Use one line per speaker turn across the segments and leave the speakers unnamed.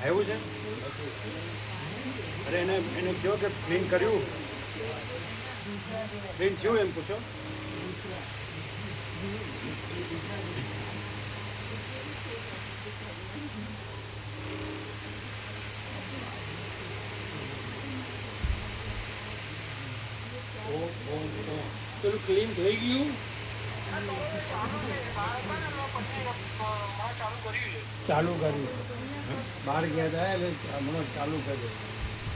આવ્યું છે? અરે એને એને કહો કે ક્લીન કર્યું, ક્લીન થયું એમ પૂછો.
પેલું ક્લીન થઈ ગયું, ચાલુ કર્યું, બહાર ગયા હતા એટલે હમણાં ચાલુ કર્યું.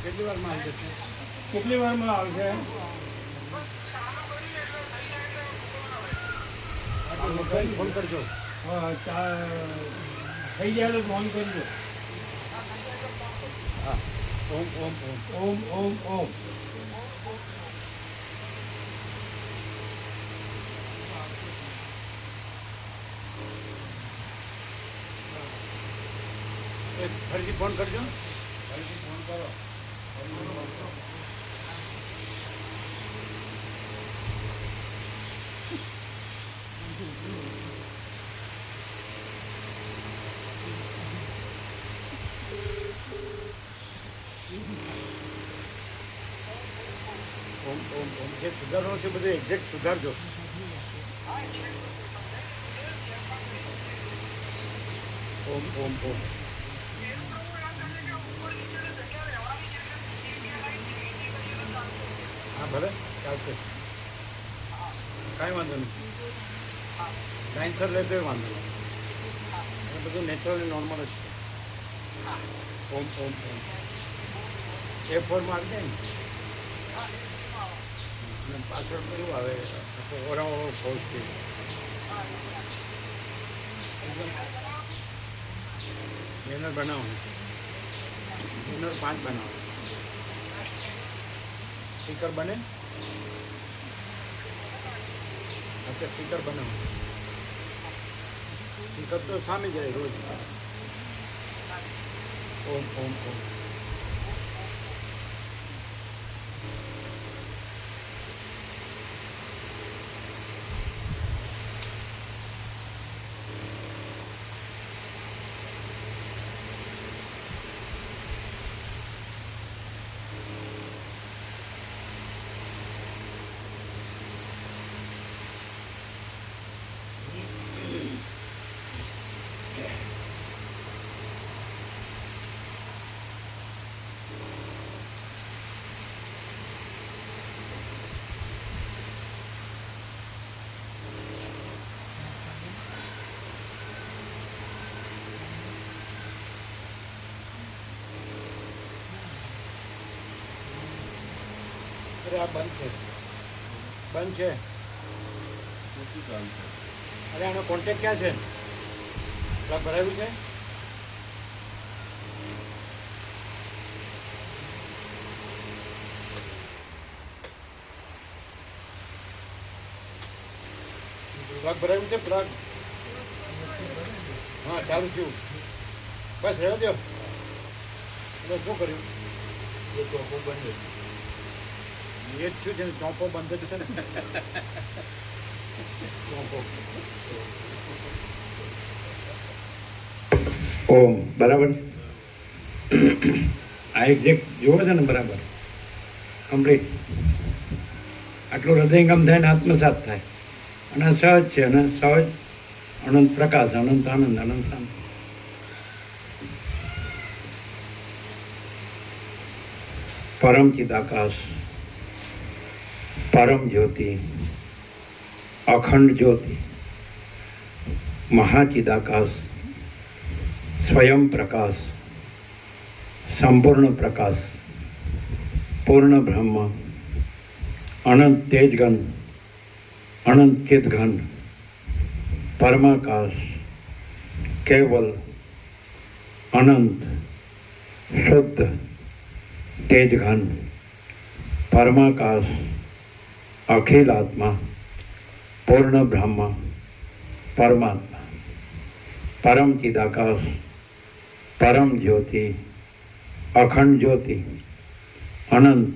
કેટલી વારમાં આવી જશે?
કેટલી વારમાં આવશે?
ફોન કરજો.
હા, થઈ જાય તો ફોન કરજો.
હા, ઓમ ઓમ ઓમ
ઓમ ઓમ ઓમ.
ફરીથી ફોન કરજો. ફરીથી ફોન કરો. ઓમ ઓમ ઓમ. જે સુધારવાનું છે બધું એક્ઝેક્ટ સુધારજો. ઓમ ઓમ ઓમ. હા ભલે ચાલશે, કાંઈ વાંધો નહીં. ટાઈમસર લેતો વાંધો નહીં, એ બધું નેચરલી નોર્મલ જ છે. ઓમ ઓમ ઓમ. A4 માં આવી જાય ને પાછળ કેવું આવે, ઓરાવો પહોંચતી બેનર બનાવો, બેનર 5 બનાવો. સ્ટીકર બને, अच्छा स्टीकर बनाओ. स्टीकर तो सामने जाए रोज. ओम ओम ओम. અરે આ બંધ છે, બંધ છે. અરે આનો કોન્ટેક્ટ ક્યાં છે? પ્લગ ભરાયું છે? પ્લગ ભરાયું છે? પ્લગ હા ચાલુ થયું. બસ રહેવા દો. એટલે શું કર્યું?
એ ચોખ્ખું બંધ.
એ જ થયું છે ને, ચોપો બંધ જ છે ને. ચોપો.
ઓમ બરાબર. આ એક્ઝેક્ટ જોવે છે ને બરાબર કમ્પ્લીટ. આટલું હૃદયંગમ થાય ને આત્મસાત થાય અને સહજ છે અને સહજ અનંત પ્રકાશ, અનંત આનંદ, અનંત શાંતિ. પરમ ચિદાકાશ, પરમ જ્યોતિ, અખંડ જ્યોતિ, મહાચિદાકાશ, સ્વયં પ્રકાશ, સંપૂર્ણ પ્રકાશ, પૂર્ણ બ્રહ્મ, અનંત તેજઘન, અનંત ચિદઘન, પરમાકાશ, કેવલ, અનંત, શુદ્ધ, તેજઘન, પરમાકાશ, અખિલ આત્મા, પૂર્ણ બ્રહ્મ, પરમાત્મા, પરમ ચિદાકાશ, પરમ જ્યોતિ, અખંડ જ્યોતિ, અનંત,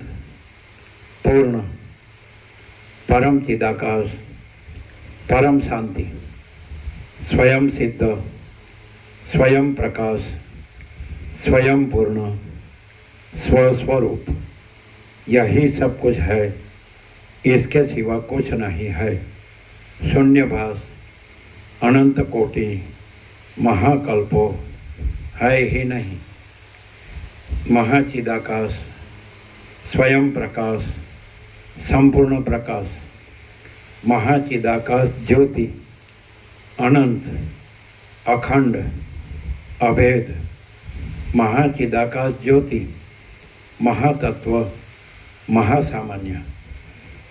પૂર્ણ, પરમ ચિદાકાશ, પરમ શાંતિ, સ્વયં સિદ્ધ, સ્વયં પ્રકાશ, स्वयं पूर्ण, स्वस्वरूप, यही सब कुछ है, इसके सिवा कुछ नहीं है। शून्यभास, अनंत कोटि, महाकल्पो है ही नहीं। महाचिदाकाश, स्वयं प्रकाश, संपूर्ण प्रकाश, महाचिदाकाश ज्योति, अनंत, अखंड, अभेद, महाचिदाकाश ज्योति, महातत्व, महासामान्य,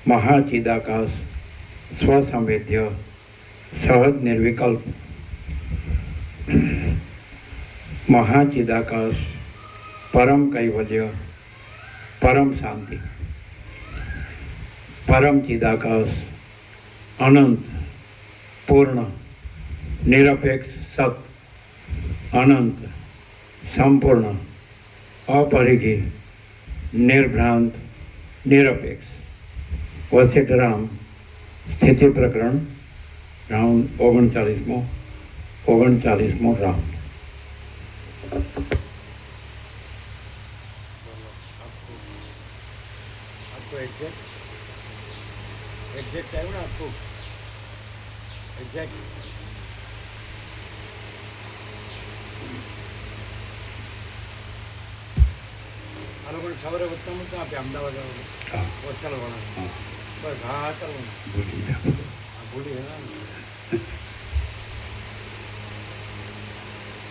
महाचिदाकाश, स्वसंवेद्य, सहज निर्विकल्प, महाचिदाकाश, परम कैवल्य, परम शांति, परम चिदाकाश, अनंत, पूर्ण, निरपेक्ष सत, अनंत, संपूर्ण, अपरिघी, निर्भ्रांत, निरपेक्ष। वशिष्ठ राम स्थिति प्रकरण राउंड 39मो राउंड।
आपको एग्जैक्ट આવ્યું ને આપको એગ્ઝેક્ટ આ લોકોને સવારે વચમાં મૂકતા આપે અમદાવાદ હોસ્ટેલ વાળા બસ હા કરવાનું ભૂલી ગયા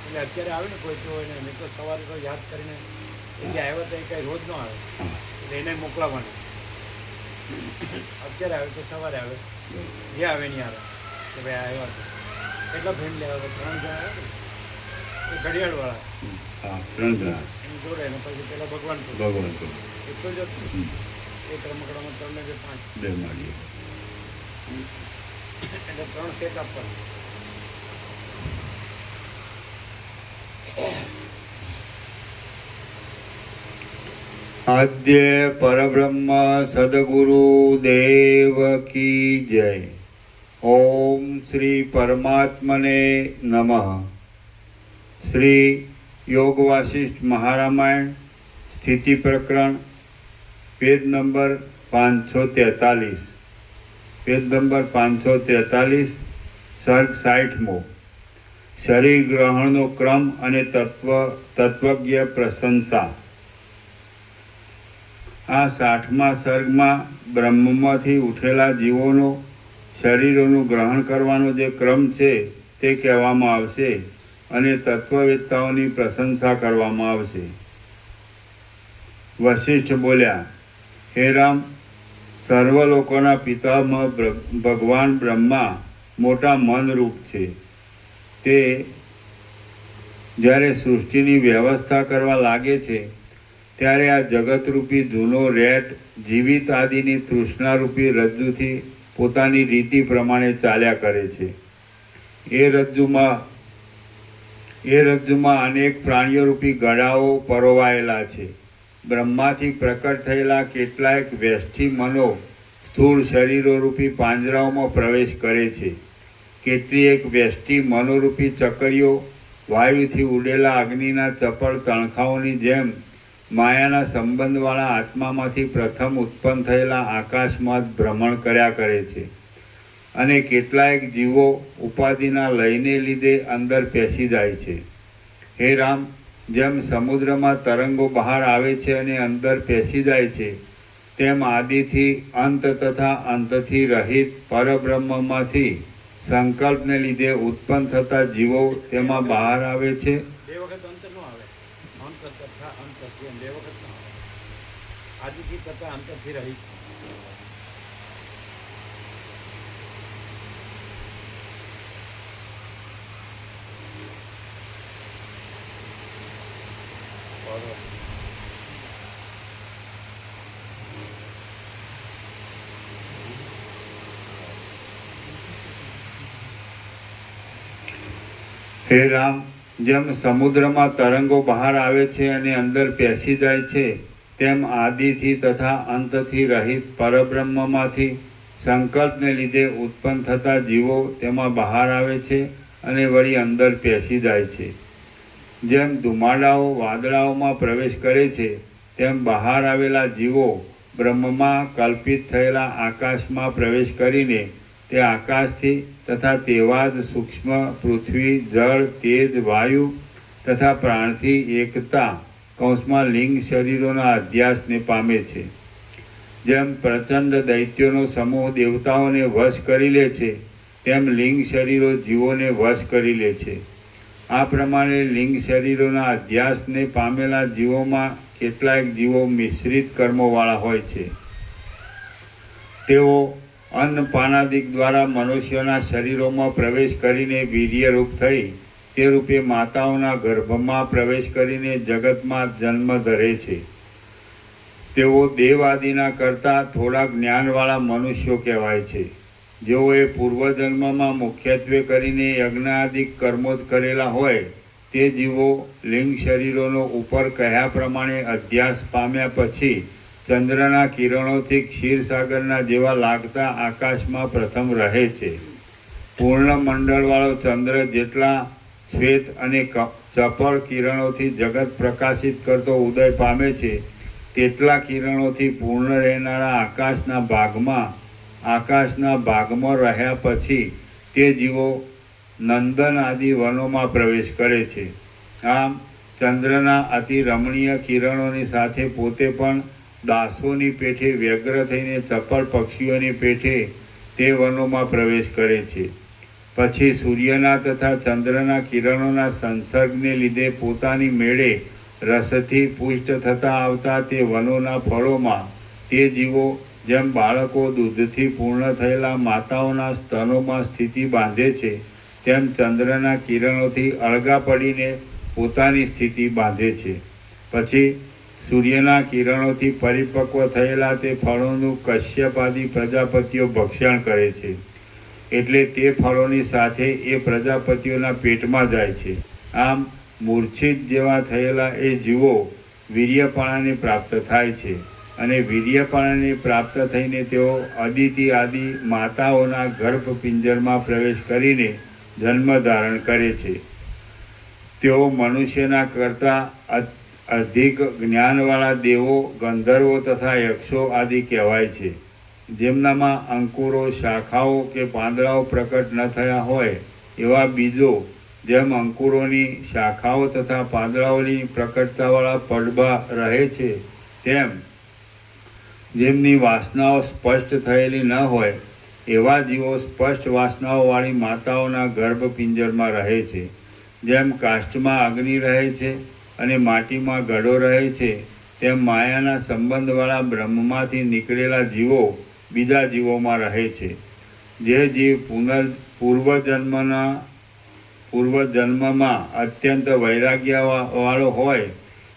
એટલે અત્યારે આવે ને કોઈ તો એને મેં તો સવારે તો યાદ કરીને એ જે આવ્યા હતા એ કાંઈ રોજ ન આવે એટલે એને મોકલાવવાનું અત્યારે આવે તો સવારે આવે જે આવે નહીં આવે કે ભાઈ આવ્યા હતા કેટલા ફેમિલી આવે 3 જણા આવે એ ઘડિયાળવાળા એની જોડે ને પછી પેલા ભગવાન એટલું જ હતું એક રમકડામાં 3 ને 5 એટલે 3 સેટ આપવાનું
आद्य परब्रह्म सद्गुरु देव की जय। ओम श्री परमात्मने नमः। श्री योग वासिष्ठ महारामायण स्थिति प्रकरण पेज नंबर 543 सर्ग 60मो। शरीर ग्रहणનો क्रम અને તત્વજ્ઞ પ્રશંસા। આ 60મા સર્ગમાં બ્રહ્મમાંથી ઉઠેલા જીવોનો શરીરોનું ગ્રહણ કરવાનો જે ક્રમ છે તે કહેવામાં આવશે અને તત્વવેત્તાઓની પ્રશંસા કરવામાં આવશે। વશિષ્ઠ બોલ્યા, હે રામ, સર્વ લોકોના પિતામહ ભગવાન બ્રહ્મા મોટા મનરૂપ છે। તે જ્યારે સૃષ્ટિની વ્યવસ્થા કરવા લાગે છે ત્યારે આ જગતરૂપી ધૂનો રેટ જીવિત આદિની તૃષ્ણારૂપી રજ્જુથી પોતાની રીતિ પ્રમાણે ચાલ્યા કરે છે। એ રજ્જુમાં અનેક પ્રાણીઓરૂપી ગળાઓ પરોવાયેલા છે। બ્રહ્માથી પ્રકટ થયેલા કેટલાક વ્યષ્ટિ મનો સ્થૂળ શરીરોરૂપી પાંજરાઓમાં પ્રવેશ કરે છે। કેટલીક વ્યષ્ટિ મનોરૂપી ચકરીઓ વાયુથી ઉડેલા અગ્નિના ચપળ તણખાઓની જેમ માયાના સંબંધવાળા આત્મામાંથી પ્રથમ ઉત્પન્ન થયેલા આકાશમાં ભ્રમણ કર્યા કરે છે અને કેટલાક જીવો ઉપાધિના લયને લીધે અંદર પેસી જાય છે। હે રામ, જેમ સમુદ્રમાં તરંગો બહાર આવે છે અને અંદર પેસી જાય છે, તેમ આદિથી અંત તથા અંતથી રહિત પરબ્રહ્મમાંથી સંકલ્પને લીધે ઉત્પન્ન થતા જીવો તેમાં બહાર આવે છે।
બે વખત અંત ન આવે, અંત તથા અંતથી બે વખત ન આવે, આદિથી તથા અંતથી રહિત।
હે રામ, જેમ સમુદ્રમાં તરંગો બહાર આવે છે અને અંદર પેસી જાય છે, તેમ આદિથી તથા અંતથી રહિત પરબ્રહ્મમાંથી સંકલ્પને લીધે ઉત્પન્ન થતા જીવો તેમાં બહાર આવે છે અને વળી અંદર પેસી જાય છે। જેમ ધુમાડાઓ વાદળાઓમાં પ્રવેશ કરે છે તેમ બહાર આવેલા જીવો બ્રહ્મમાં કલ્પિત થયેલા આકાશમાં પ્રવેશ કરીને તે આકાશથી તથા તેવા જ સૂક્ષ્મ પૃથ્વી જળ તેજ વાયુ તથા પ્રાણથી એકતા કૌંસમાં લિંગ શરીરોના અધ્યાસને પામે છે. જેમ પ્રચંડ દૈત્યોનો સમૂહ દેવતાઓને વશ કરી લે છે તેમ લિંગ શરીરો જીવોને વશ કરી લે છે. આ પ્રમાણે લિંગ શરીરોના અધ્યાસને પામેલા જીવોમાં કેટલાક જીવો મિશ્રિત કર્મોવાળા હોય છે. તેઓ અન્નપાનાદિક દ્વારા મનુષ્યોના શરીરોમાં પ્રવેશ કરીને વીર્યરૂપ થઈ તે રૂપે માતાઓના ગર્ભમાં પ્રવેશ કરીને જગતમાં જન્મ ધરે છે. તેઓ દેવ આદિના કરતાં થોડા જ્ઞાનવાળા મનુષ્યો કહેવાય છે. જેઓએ પૂર્વજન્મમાં મુખ્યત્વે કરીને યજ્ઞાદિક કર્મો જ કરેલા હોય તે જીવો લિંગ શરીરોનો ઉપર કહ્યા પ્રમાણે અધ્યાસ પામ્યા પછી ચંદ્રના કિરણોથી ક્ષીરસાગરના જેવા લાગતા આકાશમાં પ્રથમ રહે છે. પૂર્ણ મંડળવાળો ચંદ્ર જેટલા શ્વેત અને ચપળ કિરણોથી જગત પ્રકાશિત કરતો ઉદય પામે છે તેટલા કિરણોથી પૂર્ણ રહેનારા આકાશના ભાગમાં રહ્યા પછી તે જીવો નંદન આદિ વનોમાં પ્રવેશ કરે છે. આમ ચંદ્રના અતિ રમણીય કિરણોની સાથે પોતે પણ દાસોની પેઠે વ્યગ્ર થઈને ચપળ પક્ષીઓની પેઠે તે વનોમાં પ્રવેશ કરે છે. પછી સૂર્યના તથા ચંદ્રના કિરણોના સંસર્ગને લીધે પોતાની મેળે રસથી પુષ્ટ થતા આવતા તે વનોના ફળોમાં તે જીવો જેમ બાળકો દૂધથી પૂર્ણ થયેલા માતાઓના સ્તનોમાં સ્થિતિ બાંધે છે તેમ ચંદ્રના કિરણોથી અળગા પડીને પોતાની સ્થિતિ બાંધે છે. પછી સૂર્યના કિરણોથી પરિપક્વ થયેલા તે ફળોનું કશ્યપાદી પ્રજાપતિઓ ભક્ષણ કરે છે. એટલે તે ફળોની સાથે એ પ્રજાપતિઓના પેટમાં જાય છે. આમ મૂર્છિત જેવા થયેલા એ જીવો વીર્યપણાને પ્રાપ્ત થાય છે અને વીર્યપણાને પ્રાપ્ત થઈને તેઓ અદિતિ આદિ માતાઓના ગર્ભપિંજરમાં પ્રવેશ કરીને જન્મ ધારણ કરે છે. તેઓ મનુષ્યના કરતાં અધિક જ્ઞાનવાળા દેવો ગંધર્વો તથા યક્ષો આદિ કહેવાય છે. જેમનામાં અંકુરો શાખાઓ કે પાંદડાઓ પ્રકટ ન થયા હોય એવા બીજો જેમ અંકુરોની શાખાઓ તથા પાંદડાઓની પ્રકટતાવાળા પડબા રહે છે તેમ જેમની વાસનાઓ સ્પષ્ટ થયેલી ન હોય એવા જીવો સ્પષ્ટ વાસનાઓવાળી માતાઓના ગર્ભપિંજરમાં રહે છે. જેમ કાષ્ઠમાં અગ્નિ રહે છે અને માટીમાં ગળો રહે છે તેમ માયાના સંબંધવાળા બ્રહ્મમાંથી નીકળેલા જીવો બીજા જીવોમાં રહે છે. જે જીવ પૂર્વજન્મમાં અત્યંત વૈરાગ્યવાળો હોય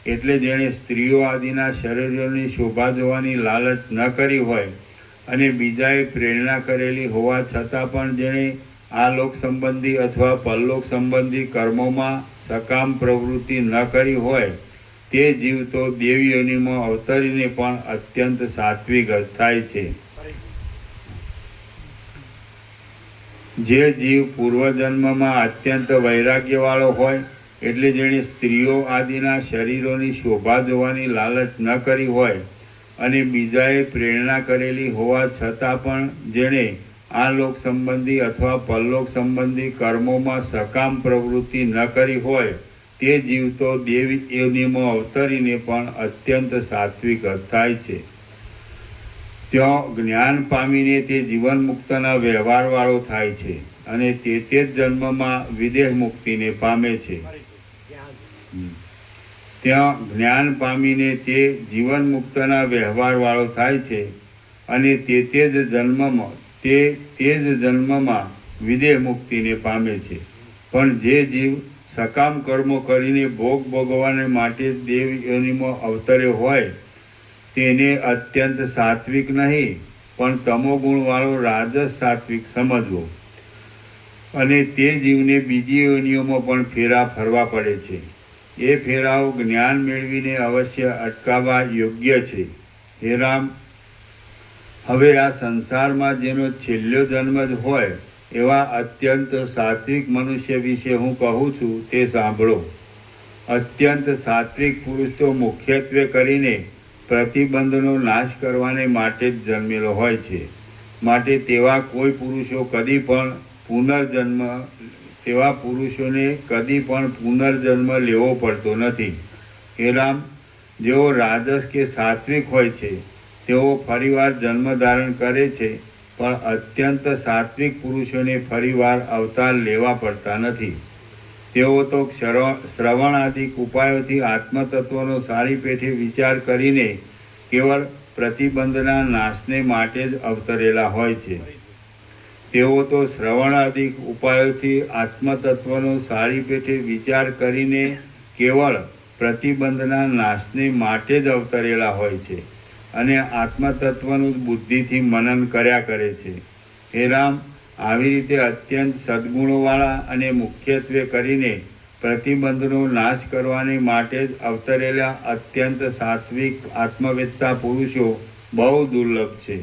એટલે જેણે સ્ત્રીઓ આદિના શરીરોની શોભા જોવાની લાલચ ન કરી હોય અને બીજાએ પ્રેરણા કરેલી હોવા છતાં પણ જેણે આ લોક સંબંધી અથવા પરલોક સંબંધી કર્મોમાં સકામ પ્રવૃત્તિ ન કરી હોય તે જીવ તો દેવયોનિમાં અવતરીને પણ અત્યંત સાત્વિક થાય છે. જે જીવ પૂર્વજન્મમાં અત્યંત વૈરાગ્યવાળો હોય એટલે જેણે સ્ત્રીઓ આદિના શરીરોની શોભા જોવાની લાલચ ન કરી હોય અને બીજાએ પ્રેરણા કરેલી હોવા છતાં પણ જેણે આ લોક સંબંધી અથવા પરલોક સંબંધી કર્મોમાં સકામ પ્રવૃત્તિ ન કરી હોય તે જીવ તો દેવ યોનિમાં અવતરીને પણ અત્યંત સાત્વિક થાય છે. ત્યાં જ્ઞાન પામીને તે જીવન મુક્તના વ્યવહારવાળો થાય છે અને તે જ જન્મમાં વિદેહ મુક્તિને પામે છે. ત્યાં જ્ઞાન પામીને તે જીવન મુક્તના વ્યવહારવાળો થાય છે અને તે જ જન્મમાં વિદેહ મુક્તિને પામે છે. પણ જે જીવ સકામ કર્મો કરીને ભોગ ભોગવાને માટે દેવ યોનિમાં અવતર્યો હોય તેને અત્યંત સાત્વિક નહીં પણ તમોગુણવાળો રાજસ સાત્વિક સમજવો અને તે જીવને બીજી યોનિઓમાં પણ ફેરા ફરવા પડે છે. એ ફેરાઓ જ્ઞાન મેળવીને અવશ્ય અટકાવવા યોગ્ય છે. હે રામ, હવે આ સંસારમાં જેનો છેલ્લો જન્મ જ હોય એવા અત્યંત સાત્વિક મનુષ્ય વિશે હું કહું છું તે સાંભળો. અત્યંત સાત્વિક પુરુષ તો મુખ્યત્વે કરીને પ્રતિબંધનો નાશ કરવાને માટે જ જન્મેલો હોય છે. માટે તેવા કોઈ પુરુષો કદી પણ પુનર્જન્મ લેવો પડતો નથી. હે રામ, જેઓ રાજસ કે સાત્વિક હોય છે તેઓ ફરીવાર જન્મ ધારણ કરે છે, પણ અત્યંત સાત્વિક પુરુષોને ફરીવાર અવતાર લેવા પડતા નથી. તેઓ તો શ્રવણાદિક ઉપાયોથી આત્મતત્વનો સારી પેઠે વિચાર કરીને કેવળ પ્રતિબંધના નાશને માટે જ અવતરેલા હોય છે. તેઓ તો શ્રવણાદિક ઉપાયોથી આત્મતત્વનો સારી પેઠે વિચાર કરીને કેવળ પ્રતિબંધના નાશને માટે જ અવતરેલા હોય છે અને આત્મતત્વનું બુદ્ધિથી મનન કર્યા કરે છે. હે રામ, આવી રીતે અત્યંત સદ્ગુણોવાળા અને મુખ્યત્વે કરીને પ્રતિબંધનો નાશ કરવાને માટે જ અવતરેલા અત્યંત સાત્વિક આત્મવેત્તા પુરુષો બહુ દુર્લભ છે.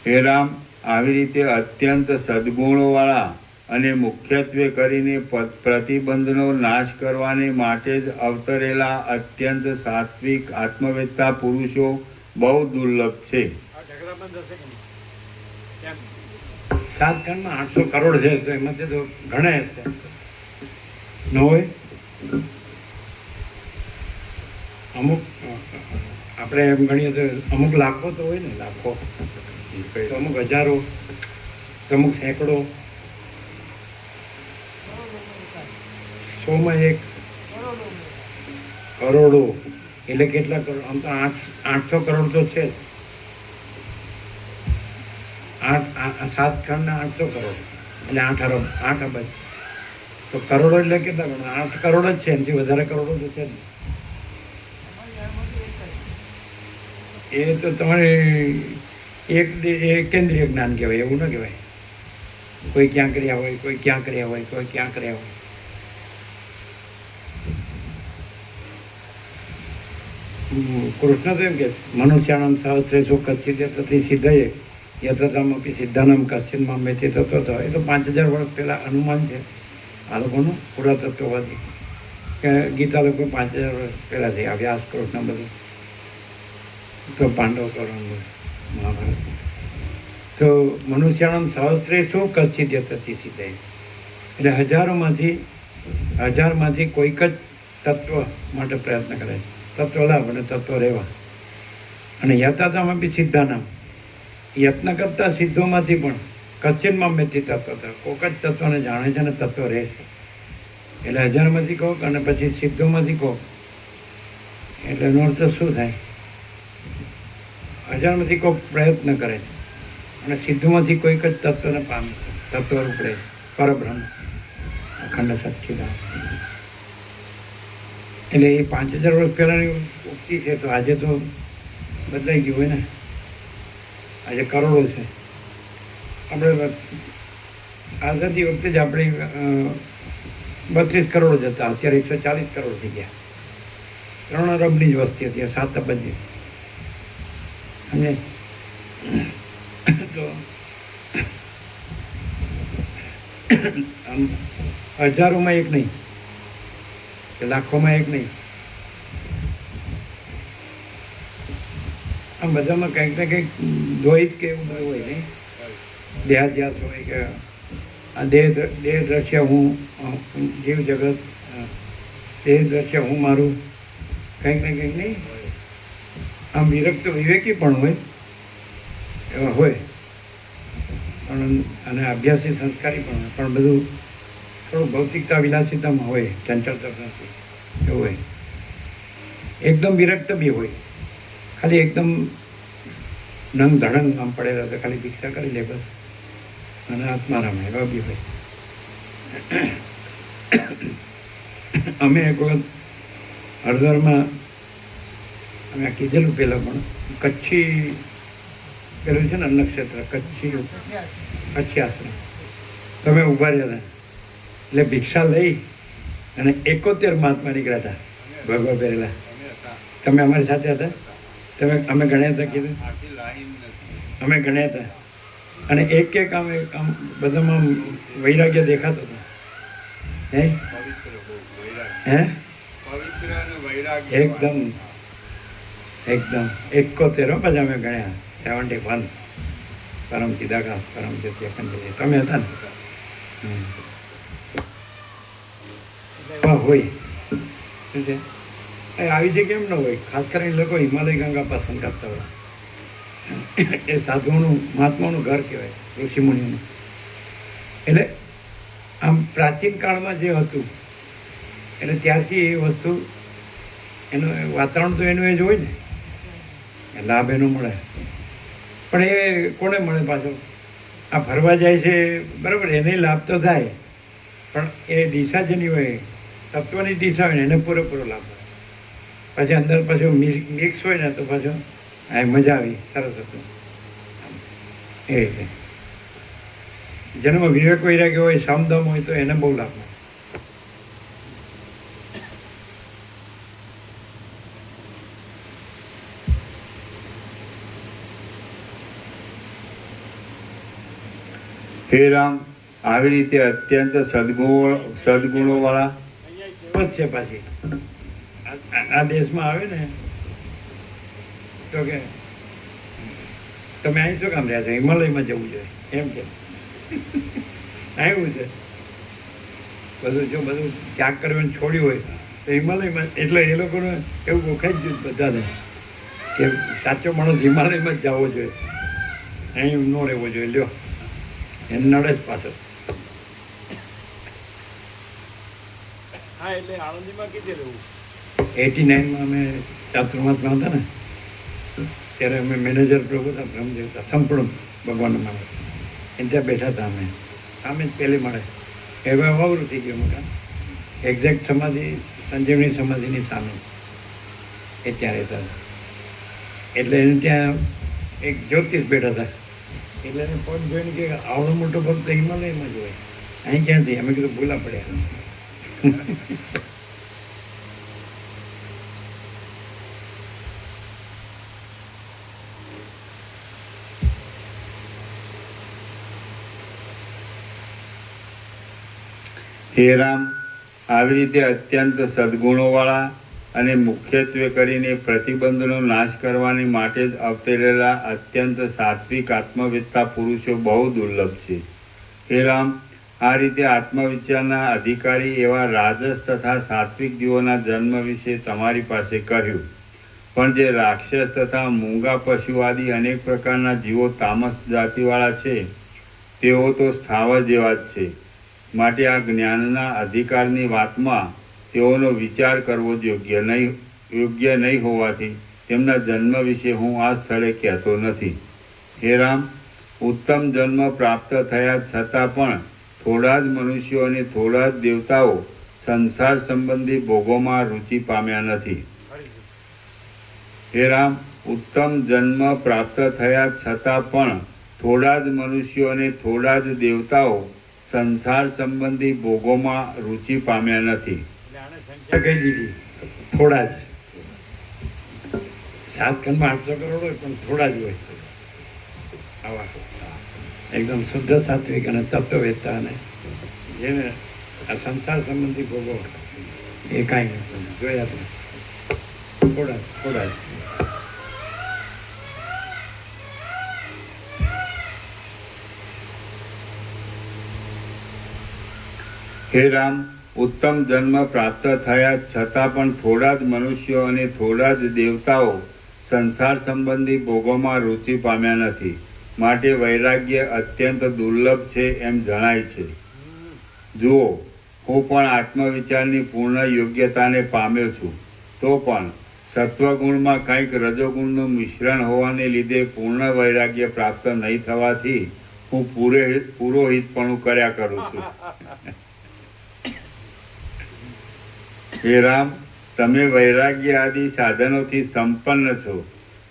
હે રામ, આવી રીતે અત્યંત સદ્ગુણોવાળા અને મુખ્યત્વે કરીને પ્રતિબંધનો નાશ કરવાને માટે જ અવતરેલા અત્યંત સાત્વિક આત્મવેત્તા પુરુષો બહુ દુર્લભ છે.
આ ઢગલાબંધ હશે કે નહીં? કેમ?
7 ખંડમાં 800 કરોડ છે, તો એમાંથી તો ઘણા હશે. ન હોય અમુક આપણે એમ ગણીએ તો અમુક લાખો તો હોય ને, લાખો તો અમુક હજારો, તો અમુક સેંકડો, 100માં 1 કરોડો, એટલે કેટલા કરોડ? આમ તો 800 કરોડ તો છે જ. 7 ખંડના 800 કરોડ એટલે 8 અરબ, 8 અબજ. તો કરોડો એટલે કેટલા કરોડ? 8 કરોડ જ છે, એનાથી વધારે કરોડો તો છે જ. એ તો તમારે કેન્દ્રીય જ્ઞાન કહેવાય, એવું ન કહેવાય. કોઈ ક્યાં કર્યા હોય, કોઈ ક્યાં કર્યા હોય, કોઈ ક્યાં કર્યા હોય. કૃષ્ણ તો એમ કે મનુષ્યાણમ સહસ્રેષુ કચ્છિત તથી સિદ્ધયે યથામપી સિદ્ધાનમ કચ્છિતમાં મેથી થતો હતો. એ તો 5000 વર્ષ પહેલાં અનુમાન છે આ લોકોનું, પુરાતત્વવાદી કે ગીતા લોકો 5000 વર્ષ પહેલાંથી આ વ્યાસ કૃષ્ણ બધું તો પાંડવ કૌરવ મહાભારત. તો મનુષ્યાણમ સહસ્રેષુ કચ્છિત તથી સિદ્ધયે એટલે હજારમાંથી કોઈક જ તત્વ માટે પ્રયત્ન કરે છે. તત્વ લાભ અને તત્વ રહેવા. અને યથાતામાં બી સિદ્ધાનામ, યત્ન કરતા સિદ્ધોમાંથી પણ કચ્છિતમાં મેથી તત્વ થાય. કોઈક જ તત્વને જાણે છે અને તત્વ રહે છે. એટલે 1000માંથી કોક અને પછી સિદ્ધોમાંથી કોક, એટલે એનો અર્થ શું થાય? 1000માંથી કોક પ્રયત્ન કરે છે અને સિદ્ધોમાંથી કોઈક જ તત્વને પામે છે. તત્વરૂપ રહે છે પરબ્રહ્મ, અખંડ સચ્ચિદાનંદ. એટલે એ 5000 વર્ષ પહેલાંની ઉક્તિ છે, તો આજે તો બદલાઈ ગયું હોય ને. આજે કરોડો છે. આપણે આઝાદી વખતે જ આપણે 32 કરોડ જ હતા, અત્યારે 140 કરોડ થઈ ગયા. 3 અરબની જ વસ્તી હતી, 7 અબજની. અને તો આમ હજારોમાં એક નહીં કે લાખોમાં એક નહીં, આમ બધામાં કંઈક ને કંઈક દ્વૈત કે એવું બધું હોય નહીં. દેહાધ્યાસ હોય કે આ દેહ દ્રશ્ય હું, જીવ જગત, દેહ દ્રશ્ય હું મારું, કંઈક ને કંઈક નહીં. આમ વિરક્ત વિવેકી પણ હોય, એવા હોય પણ, અને અભ્યાસી સંસ્કારી પણ હોય, પણ બધું થોડું ભૌતિકતા વિલાસિતામાં હોય, ચંચળતા નથી એવું હોય. એકદમ વિરક્ત બી હોય, ખાલી એકદમ નંગ ધડંગ આમ પડેલા તો ખાલી ભિક્ષા કરી લે બસ, અને આત્મારામ એવા બી હોય. અમે એક વખત હળદરમાં અમે કીધેલું પહેલાં પણ કચ્છી પેલું છે ને અન્નક્ષેત્ર, કચ્છી આશ્રમ, તો અમે ઊભા રહ્યા હતા. એટલે ભિક્ષા લઈ અને 71 મહાત્મા નીકળ્યા હતા ભગવા પહેરેલા. તમે અમારી સાથે હતા? અમે ગણ્યા હતા, કીધું અમે ગણ્યા હતા. અને એક આમ બધામાં વૈરાગ્ય દેખાતો હતો. હે હે
પવિત્ર અને વૈરાગ્ય
એકદમ 71 પછી અમે ગણ્યા 71 પરમ ચિદાકાશ પરમ જ્યોતિ અખંડ તમે હતા ને હોય શું છે આવી રીતે કેમ ન હોય? ખાસ કરીને લોકો હિમાલય ગંગા પસંદ કરતા હોય. એ સાધુઓનું મહાત્માનું ઘર કહેવાય, ઋષિમુનિઓનું. એટલે આમ પ્રાચીન કાળમાં જે હતું એટલે ત્યારથી એ વસ્તુ એનું વાતાવરણ તો એનું એ જ હોય ને, લાભ એનો મળે. પણ એ કોને મળે પાછો? આ ફરવા જાય છે બરાબર, એને લાભ તો થાય, પણ એ દિશા જેની હોય, તત્વની દિશા હોય ને એને પૂરેપૂરો લાભ મળે. પછી અંદર પાછું મિક્સ હોય ને તો પાછું આ મજા આવી, સરસ હતું. એ રીતે જેનામાં વિવેક વૈરાગ્ય હોય, સામધામ હોય તો એને બહુ લાભ મળે.
હે રામ, આવી રીતે અત્યંત સદગુણો વાળા
કહેવત છે પાછી આ દેશમાં આવે ને તો કે તમે અહીં શું કામ રહ્યા છો? હિમાલયમાં જવું જોઈએ એમ કે આવ્યું છે બધું. જો બધું ત્યાગ કરવાનું છોડ્યું હોય તો હિમાલયમાં, એટલે એ લોકોને એવું ઓળખાઈ જ બધાને કે સાચો માણસ હિમાલયમાં જ જવો જોઈએ, અહીં ન રહેવો જોઈએ. લ્યો એને નડે જ પાછો.
હા, એટલે આણંદીમાં કીધે રહેવું.
89માં અમે ચાતુર્માસમાં હતા ને ત્યારે અમે મેનેજર પ્રભુ હતા, બ્રહ્મદેવ હતા, સંપૂર્ણ ભગવાનનો માણસ. એને ત્યાં બેઠા હતા અમે, સામે જ પહેલી મળે. હવે અવરું થઈ ગયું મકાન, એક્ઝેક્ટ સમાધિ સંજીવની સમાધિની સામે એ ત્યાં રહેતા. એટલે એને ત્યાં એક જ્યોતિષ બેઠા હતા. એટલે એને પગ જોઈને કે આવડો મોટો પગ તો હિમાલયમાં જ હોય, અહીં ક્યાંથી? અમે કીધું ભૂલા પડ્યા.
હે રામ, આવી રીતે અત્યંત સદગુણોવાળા અને મુખ્યત્વે કરીને પ્રતિબંધનો નાશ કરવાની માટે જ અવતરેલા અત્યંત સાત્વિક આત્મવેત્તા પુરુષો બહુ દુર્લભ છે. હે રામ, આ રીતે આત્મવિચારના અધિકારી એવા રાજસ તથા સાત્વિક જીવોના જન્મ વિશે તમારી પાસે કહ્યું. પણ જે રાક્ષસ તથા મૂંગા પશુ આદિ અનેક પ્રકારના જીવો તામસ જાતિવાળા છે તેઓ તો સ્થાવર જેવા જ છે. માટે આ જ્ઞાનના અધિકારની વાતમાં તેઓનો વિચાર કરવો યોગ્ય નહીં હોવાથી તેમના જન્મ વિશે હું આ સ્થળે કહેતો નથી. હે રામ, ઉત્તમ જન્મ પ્રાપ્ત થયા છતાં પણ થોડા જ મનુષ્યો અને થોડા જ દેવતાઓ સંસાર સંબંધી ભોગોમાં રુચિ પામ્યા નથી. હે રામ, ઉત્તમ જન્મ પ્રાપ્ત થયા છતાં પણ થોડા જ મનુષ્યો અને થોડા જ દેવતાઓ સંસાર સંબંધી ભોગોમાં રુચિ પામ્યા નથી.
કહી દીધી થોડા જ. 7 ખંડમાં 800 કરોડ હોય પણ થોડા જ હોય. આવા એકદમ શુદ્ધ સાત્વિક અને તત્વવેત્તા અને જેને આ સંસાર સંબંધી ભોગો એ કાંઈ નથી જોયા તમે. થોડા જ.
હે રામ, ઉત્તમ જન્મ પ્રાપ્ત થયા છતાં પણ થોડા જ મનુષ્યો અને થોડા જ દેવતાઓ સંસાર સંબંધી ભોગોમાં રુચિ પામ્યા નથી. માટે વૈરાગ્ય અત્યંત દુર્લભ છે એમ જણાય છે. જુઓ, હું પણ આત્મવિચારની પૂર્ણ યોગ્યતાને પામ્યો છું, તો પણ સત્વગુણમાં કંઈક રજોગુણનું મિશ્રણ હોવાને લીધે પૂર્ણ વૈરાગ્ય પ્રાપ્ત નહીં થવાથી હું પુરોહિતપણું કર્યા કરું છું. હે રામ, તમે વૈરાગ્ય આદિ સાધનોથી સંપન્ન છો,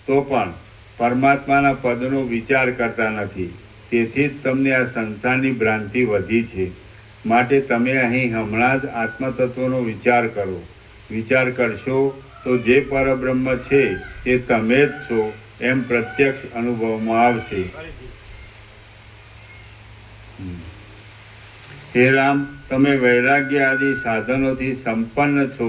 તો પણ પરમાત્માના પદનો વિચાર કરતા નથી. તેથી જ તમને આ સંસારની ભ્રાંતિ વધી છે. માટે તમે અહીં હમણાં જ આત્મતત્વનો વિચાર કરો. વિચાર કરશો તો જે પરબ્રહ્મ છે તે તમે જ છો એમ પ્રત્યક્ષ અનુભવમાં આવશે. હે રામ, તમે વૈરાગ્ય આદિ સાધનોથી સંપન્ન છો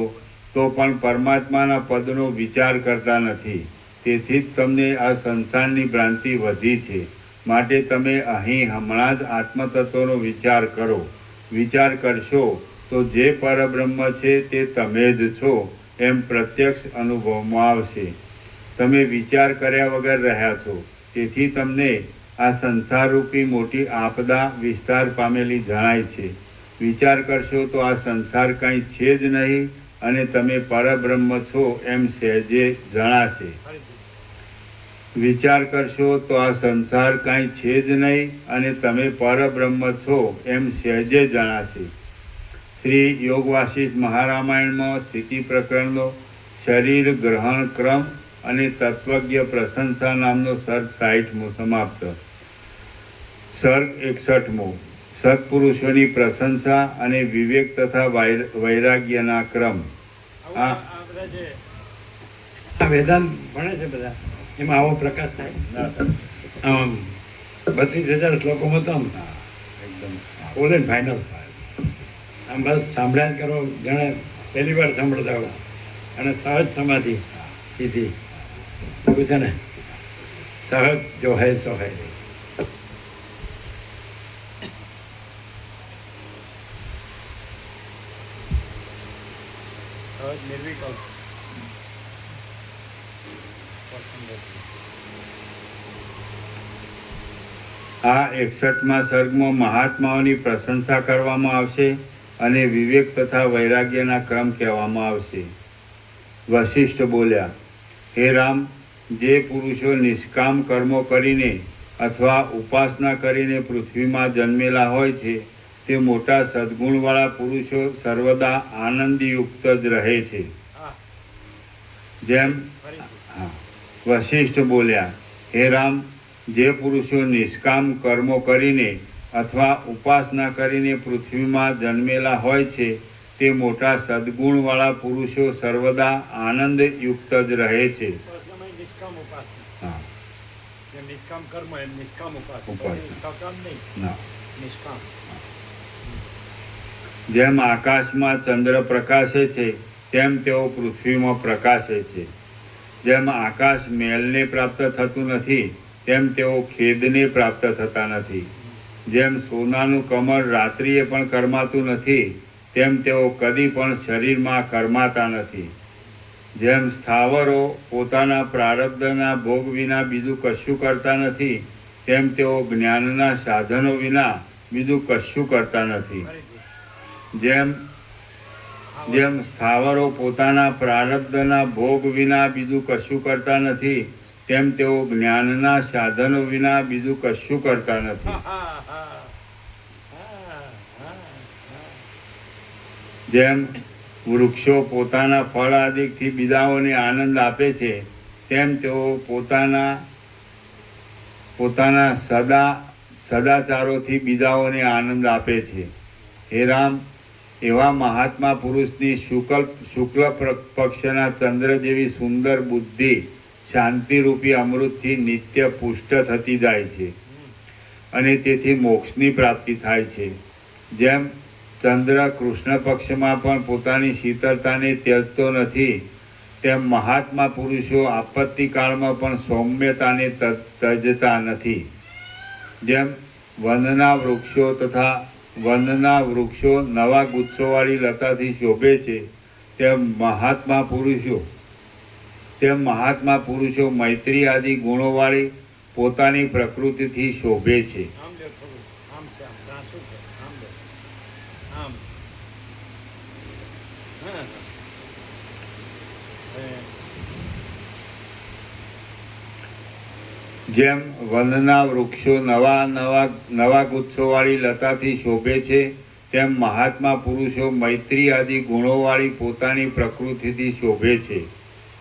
તો પણ પરમાત્માના પદનો વિચાર કરતા નથી. તેથી જ તમને આ સંસારની ભ્રાંતિ વધી છે. માટે તમે અહીં હમણાં જ આત્મતત્વનો વિચાર કરો. વિચાર કરશો તો જે પરબ્રહ્મ છે તે તમે જ છો એમ પ્રત્યક્ષ અનુભવમાં આવશે. તમે વિચાર કર્યા વગર રહ્યા છો, તેથી તમને આ સંસારરૂપી મોટી આપદા વિસ્તાર પામેલી જણાય છે. વિચાર કરશો તો આ સંસાર કંઈ છે જ નહીં અને તમે પરબ્રહ્મ છો એમ સહેજે જણાશે. વિચાર કરશો તો આ સંસાર કાંઈ છે જ નહીં અને તમે પરબ્રહ્મ છો એમ સહેજે જણાશે. શ્રી યોગ વાસિષ્ઠ મહારામાયણમાં સ્થિતિ પ્રકરણનો શરીર ગ્રહણ ક્રમ અને તત્વજ્ઞ પ્રશંસા નામનો સર્ગ 60મો સમાપ્ત. સર્ગ 61મો સત્પુરુષોની પ્રશંસા અને વિવેક તથા વૈરાગ્યના ક્રમ.
આ બધા જે
આ વેદાંત ભણે છે બધા, એમાં આવો પ્રકાશ થાય. આમ 32,000 શ્લોકોમાં તો આમ એકદમ ઓલ એન્ડ ફાઇનલ થાય. આમ બસ સાંભળ્યા જ કરો, જાણે પહેલી વાર સાંભળતા હોય અને સહજ સમાધિ સીધી એવું છે ને, સહજ જો હૈ સો હૈ.
સહજ નિર્વિકલ્પ
આ 61મા સર્ગમાં મહાત્માઓની પ્રશંસા કરવામાં આવશે અને વિવેક તથા વૈરાગ્યના ક્રમ કહેવામાં આવશે. વશિષ્ઠ બોલ્યા, હે રામ, જે પુરુષો નિષ્કામ કર્મો કરીને અથવા ઉપાસના કરીને પૃથ્વીમાં જન્મેલા હોય છે તે મોટા સદ્ગુણવાળા પુરુષો સર્વદા આનંદયુક્ત જ રહે છે. જેમ વશિષ્ઠ બોલ્યા, હે રામ, જે પુરુષો નિષ્કામ કર્મો કરીને અથવા ઉપાસના કરીને પૃથ્વીમાં જન્મેલા હોય છે તે મોટા સદ્ગુણવાળા પુરુષો સર્વદા આનંદયુક્ત જ રહે છે.
નિષ્કામ ઉપાસના,
હા,
જેમ નિષ્કામ કર્મ એમ નિષ્કામ ઉપાસના.
ઉપાસના.
સકામ નહીં,
ના.
નિષ્કામ.
જેમ આકાશમાં ચંદ્ર પ્રકાશે છે તેમ તેઓ પૃથ્વીમાં પ્રકાશે છે. જેમ આકાશ મેલને પ્રાપ્ત થતું નથી તેમ તેઓ ખેદને પ્રાપ્ત થતા નથી. જેમ સોનાનું કમળ રાત્રિએ પણ કરમાતું નથી તેમ તેઓ કદી પણ શરીરમાં કરમાતા નથી. જેમ સ્થાવરો પોતાના પ્રારબ્ધના ભોગ વિના બીજું કશું કરતા નથી તેમ તેઓ જ્ઞાનના સાધનો વિના બીજું કશું કરતા નથી. જેમ સ્થાવરો પોતાના પ્રારબ્ધના ભોગ વિના બીજું કશું કરતા નથી તેમ તેઓ જ્ઞાનના સાધનો વિના બીજું કશું કરતા નથી. જેમ વૃક્ષો પોતાના ફળ આદિથી બીજાઓને આનંદ આપે છે તેમ તેઓ પોતાના સદાચારોથી બીજાઓને આનંદ આપે છે. હે રામ, એવા મહાત્મા પુરુષની શુક્લ પક્ષના ચંદ્ર જેવી સુંદર બુદ્ધિ શાંતિરૂપી અમૃતથી નિત્ય પુષ્ટ થતી જાય છે અને તેથી મોક્ષની પ્રાપ્તિ થાય છે. જેમ ચંદ્ર કૃષ્ણ પક્ષમાં પણ પોતાની શીતળતાને ત્યજતો નથી તેમ મહાત્મા પુરુષો આપત્તિકાળમાં પણ સૌમ્યતાને ત્યજતા નથી. જેમ વનના વૃક્ષો નવા ગુચ્છોવાળી લતાથી શોભે છે તેમ મહાત્મા પુરુષો મૈત્રી આદિ ગુણોવાળી પોતાની પ્રકૃતિથી શોભે છે. જેમ વનના વૃક્ષો નવા ગુચ્છોવાળી લતાથી શોભે છે તેમ મહાત્મા પુરુષો મૈત્રી આદિ ગુણોવાળી પોતાની પ્રકૃતિથી શોભે છે.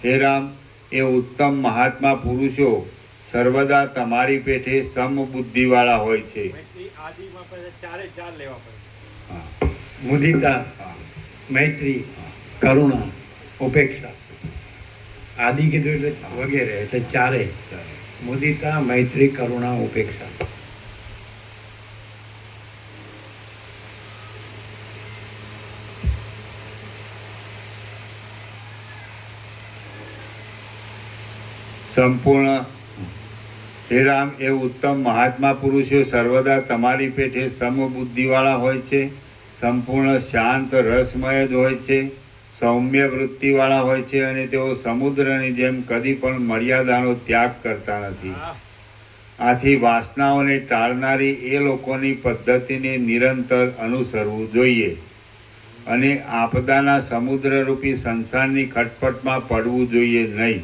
હે રામ, એ ઉત્તમ મહાત્મા પુરુષો સર્વદા તમારી પેઠે સમબુદ્ધિવાળા હોય છે.
મુદિતા, મૈત્રી, કરુણા, ઉપેક્ષા, આદિ કીધું એટલે વગેરે, એટલે ચારે. મુદિતા, મૈત્રી, કરુણા, ઉપેક્ષા.
સંપૂર્ણ હે રામ, એ ઉત્તમ મહાત્મા પુરુષો સર્વદા તમારી પેઠે સમબુદ્ધિવાળા હોય છે, સંપૂર્ણ શાંત રસમય જ હોય છે, સૌમ્ય વૃત્તિવાળા હોય છે, અને તેઓ સમુદ્રની જેમ કદી પણ મર્યાદાનો ત્યાગ કરતા નથી. આથી વાસનાઓને ટાળનારી એ લોકોની પદ્ધતિને નિરંતર અનુસરવું જોઈએ અને આપદાના સમુદ્રરૂપી સંસારની ખટપટમાં પડવું જોઈએ નહીં.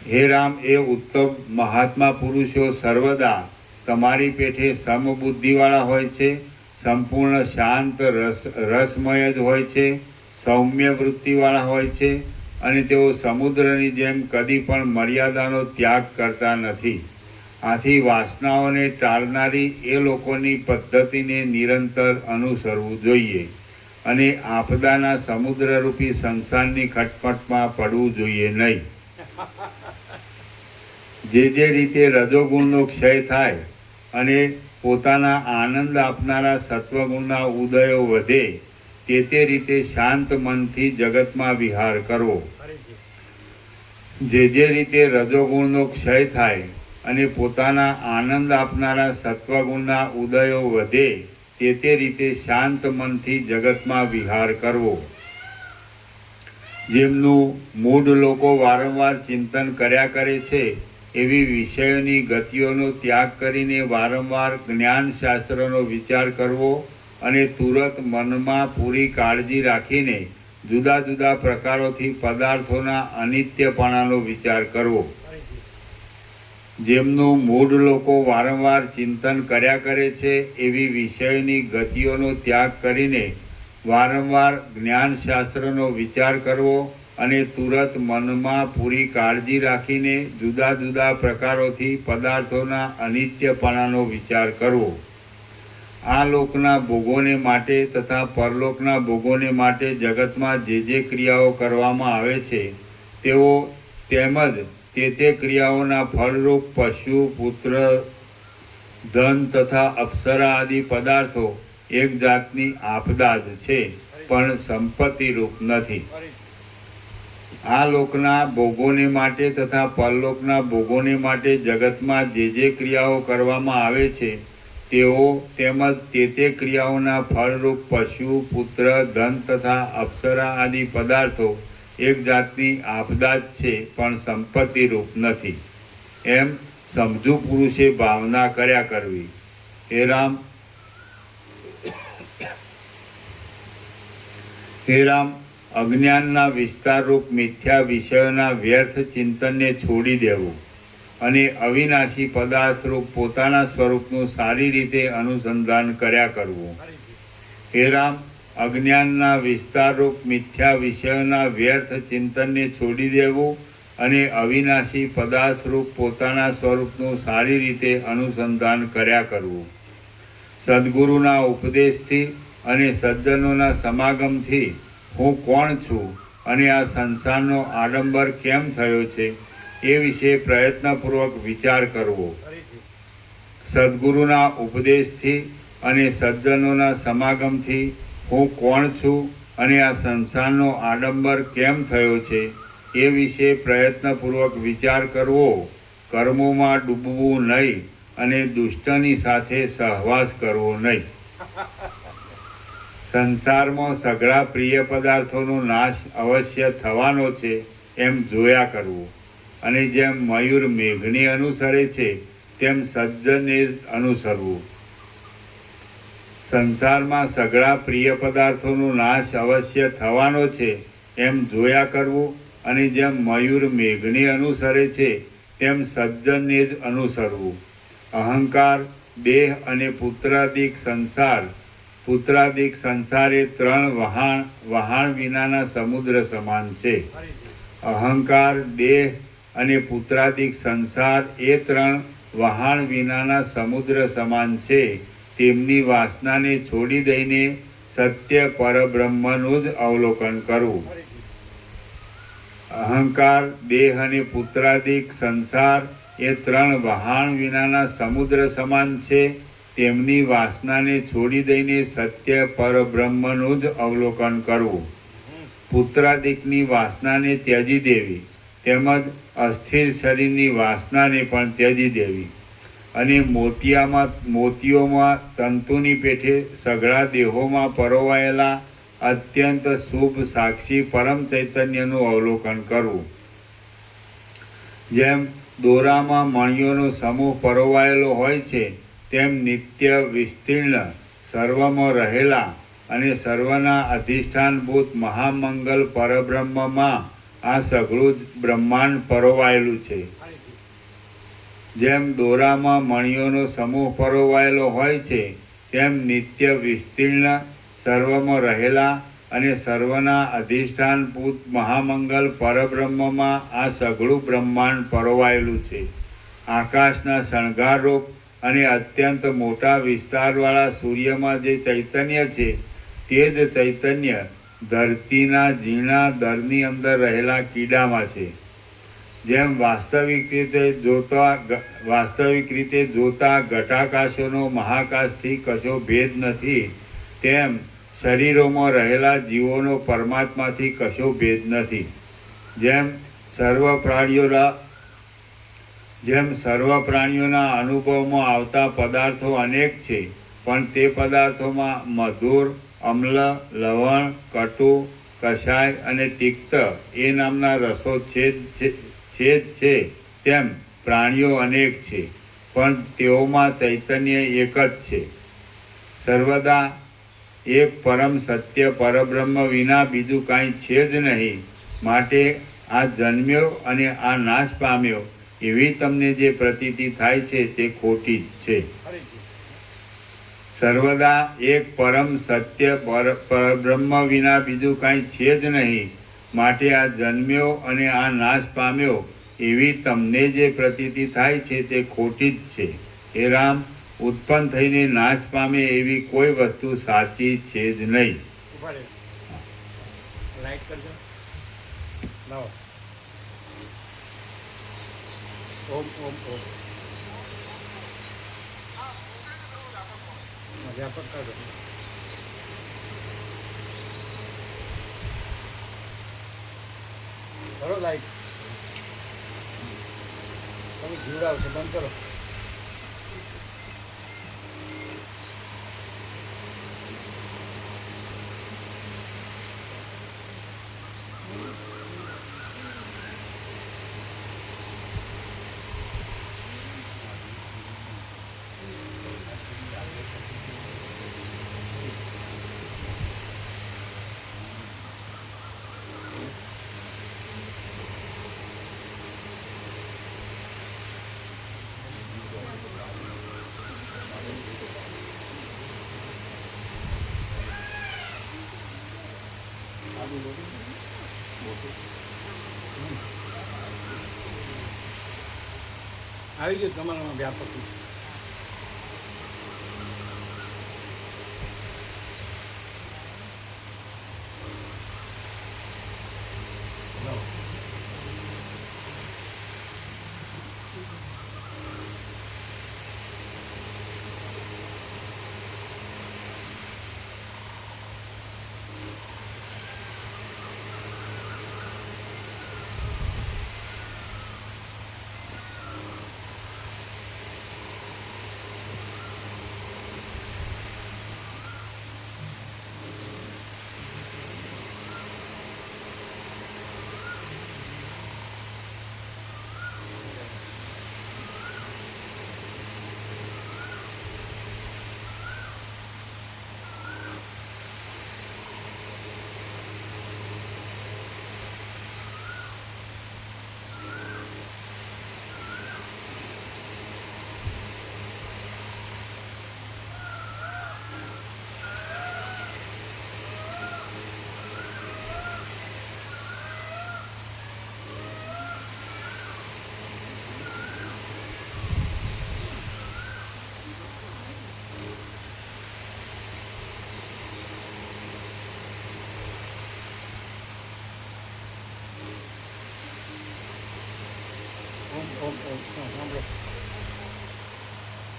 હે રામ, એ ઉત્તમ મહાત્મા પુરુષો સર્વદા તમારી પેઠે સમબુદ્ધિવાળા હોય છે, સંપૂર્ણ શાંત રસમય જ હોય છે, સૌમ્ય વૃત્તિવાળા હોય છે, અને તેઓ સમુદ્રની જેમ કદી પણ મર્યાદાનો ત્યાગ કરતા નથી. આથી વાસનાઓને ટાળનારી એ લોકોની પદ્ધતિને નિરંતર અનુસરવું જોઈએ અને આપદાના સમુદ્રરૂપી સંસારની ખટપટમાં પડવું જોઈએ નહીં. જે રીતે રજોગુણનો ક્ષય થાય અને પોતાના આનંદ આપનારા સત્વગુણના ઉદયો વધે, તે રીતે શાંત મનથી જગતમાં વિહાર કરવો. જે રીતે રજોગુણનો ક્ષય થાય અને પોતાના આનંદ આપનારા સત્વગુણના ઉદયો વધે, તે રીતે શાંત મનથી જગતમાં વિહાર કરવો. જેમનું મૂળ લોકો વારંવાર ચિંતન કર્યા કરે છે, એવી વિષયોની ગતિઓનો ત્યાગ કરીને વારંવાર જ્ઞાનશાસ્ત્રનો વિચાર કરવો અને તુરત મનમાં પૂરી કાળજી રાખીને જુદા જુદા પ્રકારોથી પદાર્થોના અનિત્યપણાનો વિચાર કરવો. જેમનું મૂળ લોકો વારંવાર ચિંતન કર્યા કરે છે, એવી વિષયોની ગતિઓનો ત્યાગ કરીને વારંવાર જ્ઞાનશાસ્ત્રનો વિચાર કરવો અને તુરત મનમાં પૂરી કાળજી રાખીને જુદા જુદા પ્રકારોથી પદાર્થોના અનિત્યપણાનો વિચાર કરવો. આ લોકના ભોગોને માટે તથા પરલોકના ભોગોને માટે જગતમાં જે ક્રિયાઓ કરવામાં આવે છે, તેઓ તેમજ તે ક્રિયાઓના ફળરૂપ પશુ, પુત્ર, ધન તથા અપ્સરા આદિ પદાર્થો એક જાતની આપદા જ છે, પણ સંપત્તિ રૂપ નથી. આ લોકના ભોગોને માટે તથા પરલોકના ભોગોને માટે જગતમાં જે ક્રિયાઓ કરવામાં આવે છે, તેઓ તેમજ તે ક્રિયાઓના ફળરૂપ પશુ, પુત્ર, ધન તથા અપ્સરા આદિ પદાર્થો એક જાતની આપદા જ છે, પણ સંપત્તિ રૂપ નથી. એમ સમજુ પુરુષે ભાવના કર્યા કરવી. હે રામ, હે રામ, અજ્ઞાનના વિસ્તારરૂપ મિથ્યા વિષયોના વ્યર્થ ચિંતનને છોડી દેવું અને અવિનાશી પદાર્થરૂપ પોતાના સ્વરૂપનું સારી રીતે અનુસંધાન કર્યા કરવું. હે રામ, અજ્ઞાનના વિસ્તારરૂપ મિથ્યા વિષયોના વ્યર્થ ચિંતનને છોડી દેવું અને અવિનાશી પદાર્થરૂપ પોતાના સ્વરૂપનું સારી રીતે અનુસંધાન કર્યા કરવું. સદ્ગુરુના ઉપદેશથી અને સજ્જનોના સમાગમથી હું કોણ છું અને આ સંસારનો આડંબર કેમ થયો છે, એ વિશે પ્રયત્નપૂર્વક વિચાર કરવો. સદ્ગુરુના ઉપદેશથી અને સજ્જનોના સમાગમથી હું કોણ છું અને આ સંસારનો આડંબર કેમ થયો છે, એ વિશે પ્રયત્નપૂર્વક વિચાર કરવો. કર્મોમાં ડૂબવું નહીં અને દુષ્ટની સાથે સહવાસ કરવો નહીં. સંસારમાં સઘળા પ્રિય પદાર્થોનો નાશ અવશ્ય થવાનો છે, એમ જોયા કરવું અને જેમ મયુર મેઘને અનુસરે છે, તેમ સજ્જને અનુસરવું. સંસારમાં સઘળા પ્રિય પદાર્થોનો નાશ અવશ્ય થવાનો છે, એમ જોયા કરવું અને જેમ મયુર મેઘને અનુસરે છે, તેમ સજ્જનને જ અનુસરવું. અહંકાર, દેહ અને પુત્રાદિક સંસાર એ ત્રણ વહાણ વિનાના સમુદ્ર સમાન છે. અહંકાર, દેહ અને પુત્રાદિક સંસાર એ ત્રણ વહાણ વિનાના સમુદ્ર સમાન છે. તેમની વાસનાને છોડી દઈને સત્ય પરબ્રહ્મનું જ અવલોકન કરવું. અહંકાર, દેહ અને પુત્રાદિક સંસાર એ ત્રણ વહાણ વિનાના સમુદ્ર સમાન છે. તેમની વાસનાને છોડી દઈને સત્ય પરબ્રહ્મનું જ અવલોકન કરવું. પુત્રાદિકની વાસનાને ત્યજી દેવી તેમજ અસ્થિર શરીરની વાસનાને પણ ત્યજી દેવી અને મોતીઓમાં તંતુની પેઠે સઘળા દેહોમાં પરોવાયેલા અત્યંત શુભ સાક્ષી પરમ ચૈતન્યનું અવલોકન કરવું. જેમ દોરામાં મણિયોનો સમૂહ પરોવાયેલો હોય છે તેમ નિત્ય વિસ્તીર્ણ સર્વમાં રહેલા અને સર્વના અધિષ્ઠાનભૂત મહામંગલ પરબ્રહ્મમાં આ સઘળું જ બ્રહ્માંડ પરોવાયેલું છે. જેમ દોરામાં મણિયોનો સમૂહ પરોવાયેલો હોય છે તેમ નિત્ય વિસ્તીર્ણ સર્વમાં રહેલા અને સર્વના અધિષ્ઠાનભૂત મહામંગલ પરબ્રહ્મમાં આ સઘળું બ્રહ્માંડ પરોવાયેલું છે. આકાશના શણગારરૂપ અને અત્યંત મોટા વિસ્તારવાળા સૂર્યમાં જે ચૈતન્ય છે તે જ ચૈતન્ય ધરતીના ઝીણા દરની અંદર રહેલા કીડામાં છે. જેમ વાસ્તવિક રીતે જોતા ઘટાકાશોનો મહાકાશથી કશો ભેદ નથી, તેમ શરીરોમાં રહેલા જીવોનો પરમાત્માથી કશો ભેદ નથી. જેમ સર્વ પ્રાણીઓના અનુભવમાં આવતા પદાર્થો અનેક છે, પણ તે પદાર્થોમાં મધુર, અમ્લ, લવણ, કટુ, કષાય અને તિક્ત એ નામના રસો છે, તેમ પ્રાણીઓ અનેક છે, પણ તેઓમાં ચૈતન્ય એક જ છે. સર્વદા એક પરમ સત્ય પરબ્રહ્મ વિના બીજું કાંઈ છે જ નહીં. માટે આ જન્મ્યો અને આ નાશ પામ્યો એવી તમને જે પ્રતીતિ થાય છે તે ખોટી જ છે. સર્વદા એક પરમ સત્ય પરબ્રહ્મ વિના બીજું કાંઈ છે જ નહીં. માટે આ જન્મ્યો અને આ નાશ પામ્યો એવી તમને જે પ્રતીતિ થાય છે તે ખોટી જ છે. હે રામ, ઉત્પન્ન થઈને નાશ પામે એવી કોઈ વસ્તુ સાચી છે જ નહીં.
લાઈટ કરજો. લાવો. ઓમ ઓમ ઓમ. વ્યાપક કરજો. કરો લાઈટ. તમે જીવડાવશો, બંધ કરો. આવી ગયું તમારામાં વ્યાપક. સાંભળો,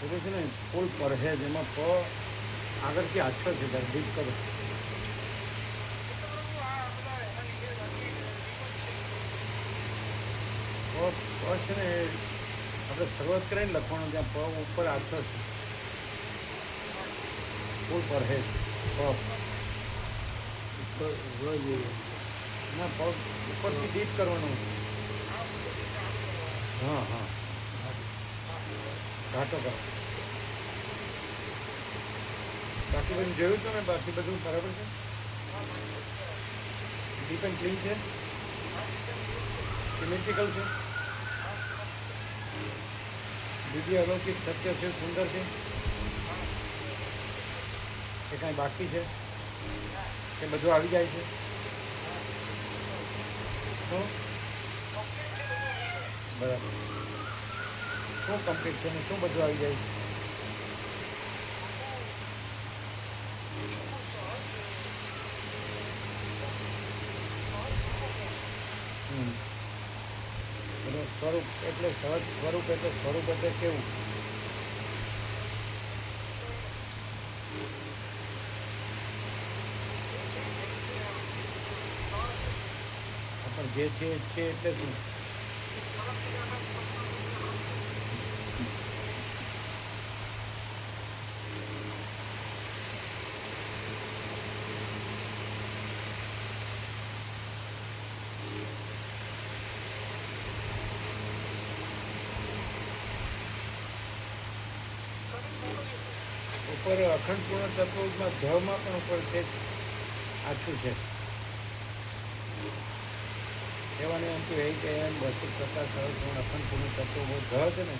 એટલે છે ને ફૂલ પરહેજ, એમાં આગળથી આછો છે, ડીપ કરો. છે ને આપણે શરૂઆત કરીને લખવાનું ત્યાં પગ ઉપર આછો છે ફૂલ પરહેજ પગ
રોજ
ના પગ ઉપરથી ડીપ કરવાનું હા હા ઘાટો કરો બાકી બધું જોયું હતું ને બાકી બધું બરાબર છે ડીપ એન્ડ ક્લીન છે સિમેટ્રિકલ છે દિવ્ય અલૌકિક સત્ય છે સુંદર છે કે કાંઈ બાકી છે કે બધું આવી જાય છે શું બરાબર શું કમ્પ્લીટ છે ને શું બધું આવી જાય છે એનું સ્વરૂપ એટલે સહજ સ્વરૂપ એટલે કેવું પણ જે છે એ છે એટલે શું ઉપર અખંડ પૂર્ણ તત્વમાં ધમાં પણ ઉપર છે આછું છે કહેવાને એમ કે એમ વસ્તુ કરતા સરળ પૂર્ણ અખંડ પૂર્ણ તત્વો ધ છે ને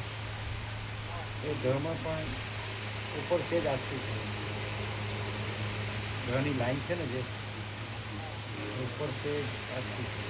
એ ધમાં પણ ઉપર છે જ આછું છે ધની લાઈન છે ને જે ઉપર છે જ આછું છે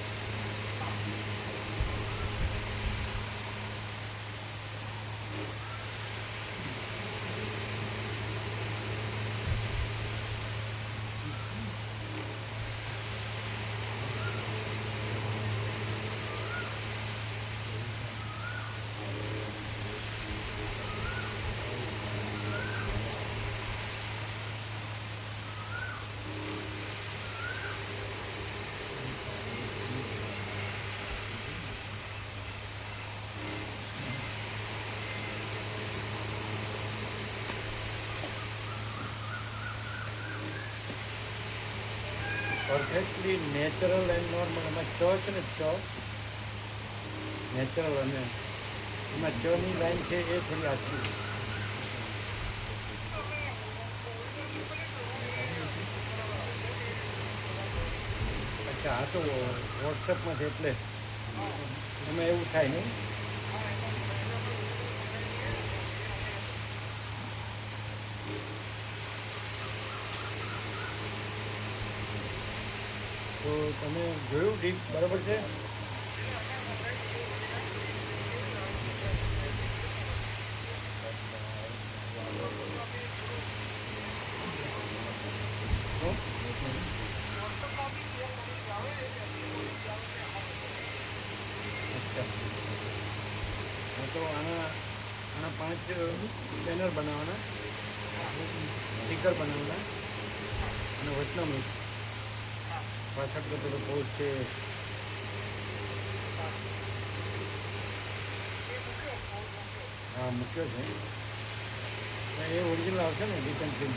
પરફેક્ટલી નેચરલ એન્ડ નોર્મલ એમાં ચ છે ને ચ નેચરલ અને એમાં ચની લાઈન છે એ થોડી આછરી અચ્છા હા તો વોટ્સઅપમાં છે એટલે એમાં એવું થાય નહીં તો તમે જોયું ડીપ બરાબર છે અચ્છા હા તો આના 5 બેનર બનાવવાના સ્ટીકર બનાવવાના અને વચનામૃત પાછળ તો પેલો પોસ્ટ છે હા મૂક્યો છે એ ઓરિજિનલ આવશે ને ડિપેન્ડ ફિલ્મ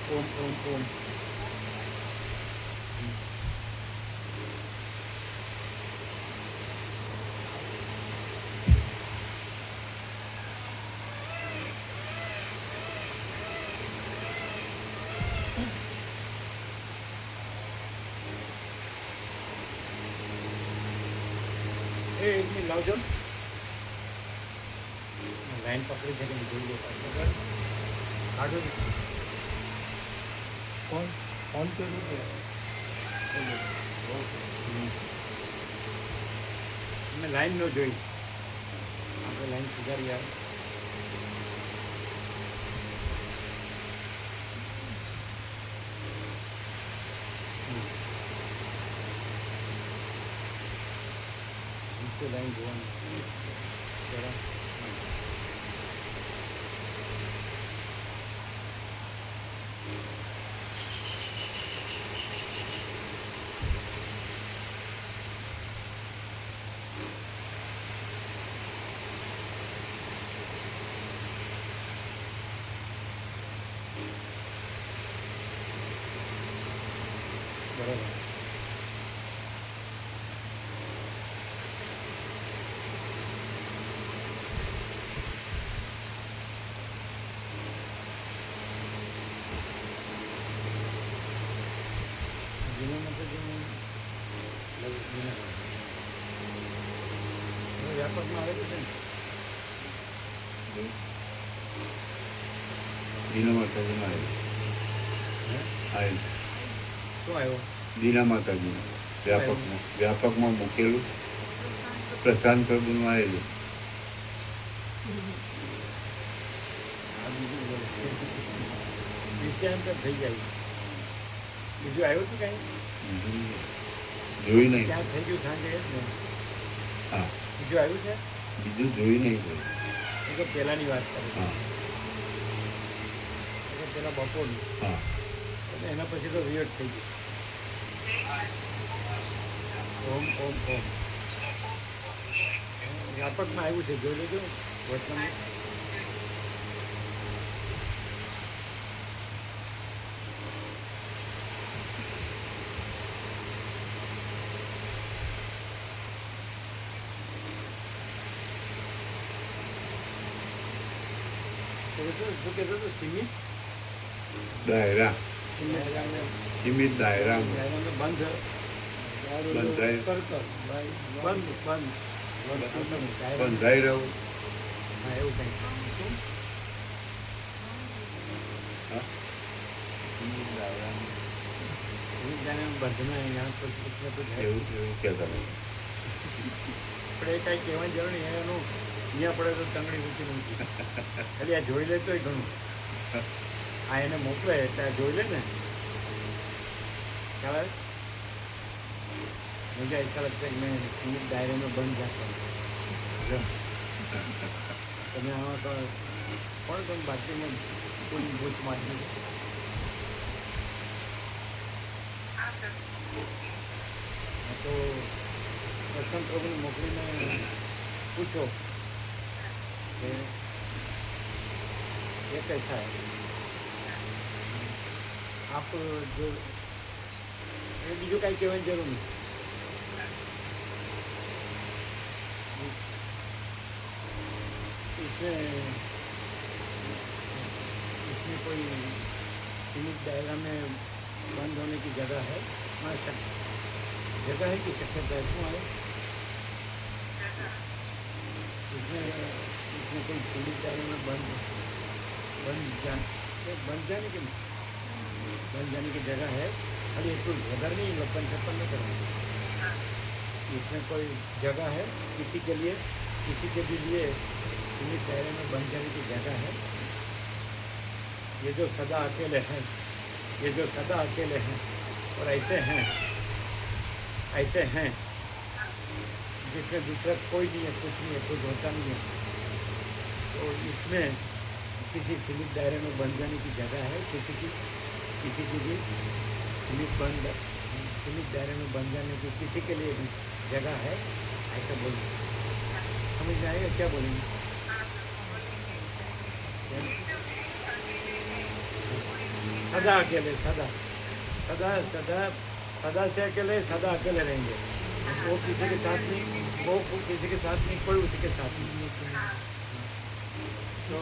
ઓમ ઓમ ઓમ એ એક મિનિટ લાવજો લાઈન પકડી છે કે નહીં જોઈએ પાછળ કાઢો
ફોન ફોન કર્યું છે
મેં લાઈન ન જોઈ આપણે લાઈન સુધારી આવે નીચે લાઈન જોવાની જરા બરાબર. જૂના માતાજીનું વ્યાપકમાં આવેલું છે ને.
દીના માતાજીમાં
હે?
આવેલું
શું આવ્યો?
દીના માતાજીનું વ્યાપકમાં મૂકેલું પ્રશાંત પ્રભુનું આવેલું.
આ બીજું બોલે. નિત્યાંત થઈ જાય. બીજું આવ્યું હતું કાંઈ?
જોયું નહીં.
ત્યાં થઈ ગયું સાંજે જ ને.
હા,
બીજું આવ્યું છે?
બીજું જોયું નહીં કોઈ.
એ તો પહેલાંની વાત કરે.
હા
એ તો પહેલાં બપોરની.
હા
અને એના પછી તો રિયટ થઈ ગયું. ઓમ ઓમ ઓમ. વ્યાપકમાં આવ્યું છે, જોઈ લેજો વચનમાં. શું કહેતો હતો? સીમિત
દાયરા, સીમિત દાયરા
બંધ
બંધાઈ
સર્કલ બંધ બંધ
બંધાઈ રહું.
હા એવું કંઈક.
હા, સીમિત દાયરા
બંધના અહીંયા પછી તો જાય.
એવું એવું કહેતા હતા.
આપણે એ કાંઈ કહેવાની જરૂર નહીં. એનું અહીંયા પડે તો તંગડી ઊંચી ઊંચી ખાલી આ જોઈ લે તોય ઘણું. આ એને મોકલે એટલે આ જોઈ લે ને ખ્યાલ આવે. मुझे ऐसा लगता है कि मैं सीमित दायरे में बन जाता हूँ. તમે આમાં તો કોણ બાથરૂમમાં કોઈ ભૂત મારી તો દર્શન પ્રભુને મોકલીને પૂછો કે ये कैसा है. आप जो બીજું કાંઈ કહેવાની જરૂર નહીં. इसमें कोई सीमित दायरा में बंद होने की जगह है. जगह है कि शक्यता है. क्यों आए इसमें कोई सीमित दायरे में बंद जाने की जगह है. खाली एक घर नहीं लपन छप्पन नहीं करना. इसमें कोई जगह है किसी के लिए सीमित दायरे में बन जाने की जगह है. ये जो सदा अकेले हैं और ऐसे हैं जिसमें दूसरा कोई नहीं है, कुछ नहीं है, कुछ होता नहीं है. तो इसमें किसी सीमित दायरे में बन जाने की जगह है. किसी की भी सीमित दायरे में बन जाने की किसी के लिए भी जगह है. ऐसा बोलिए. समझ में आएगा क्या बोलेंगे. सदा अकेले सदा से अकेले सदा अकेले रहेंगे. वो किसी के साथ नहीं, कोई उसी के साथ नहीं. तो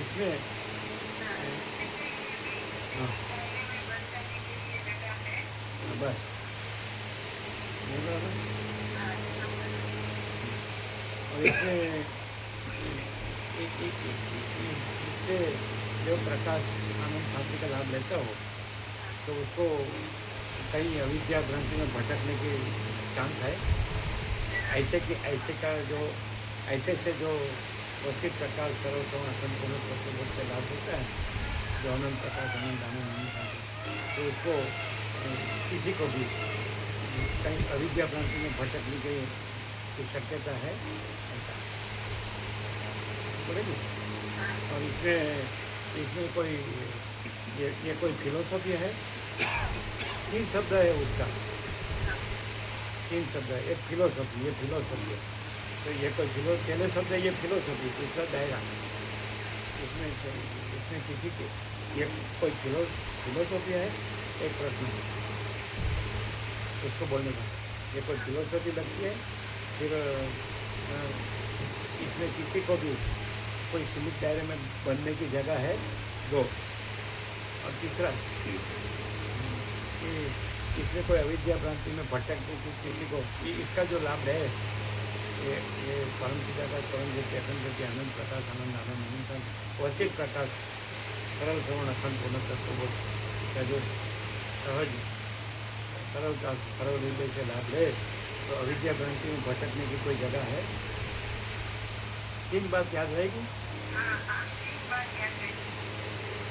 इसमें बस और इसमें इससे जो प्रकाश आनंद शांति का लाभ लेता हो तो उसको कहीं अविद्या भ्रांति में भटकने के चांस है. ऐसे का जो ऐसे से जो वसित प्रकाश सर्वसम असंपूर्ण प्रतिबोध से लाभ होता है, जो अनंत प्रकाश आनंद तो उसको किसी को भी कहीं अविद्या भ्रांति में भटकने की शक्यता है. ऐसा बोलेंगे. और इसमें कोई ये कोई फिलोसफी है. 3 शब्द है उसका. 3 शब्द है. एक फिलोसफी है. तो ये कोई पहले शब्द है ये फिलोसफी. दूसरा दायरा. इसमें किसी के ये कोई फिलोसफी है. एक प्रश्न उसको बोलने का ये कोई फिलोसफी लगती है। फिर इसमें किसी को भी कोई सीमित दायरे में बनने की जगह है दो। और तीसरा कि इसमें कोई अविद्या भ्रांति में भटकने की किसी को इसका जो लाभ है ये परम पिता का परम ज्योति अखंड ज्योति आनंद प्रकाश आनंद आनंद अनंत वैश्विक प्रकाश सरल श्रवण अखंड पूर्ण तत्वबोध का जो सहज सरलता सरल रीते से लाभ ले तो अविद्या भ्रांति में भटकने की कोई जगह है। 3 बात याद रहेगी।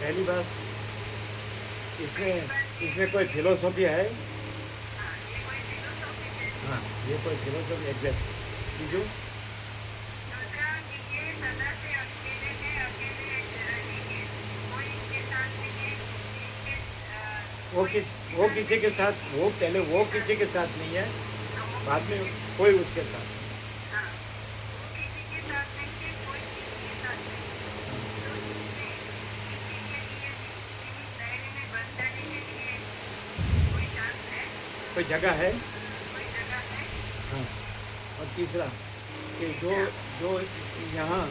पहली बात इसमें कोई फिलोसॉफी है। हाँ ये कोई फिलोसॉफी एग्जैक्ट। बीजू वो किसी के साथ वो पहले वो किसी के साथ नहीं है बाद में कोई उसके साथ। कोई जगह है। हाँ और तीसरा कि जो यहाँ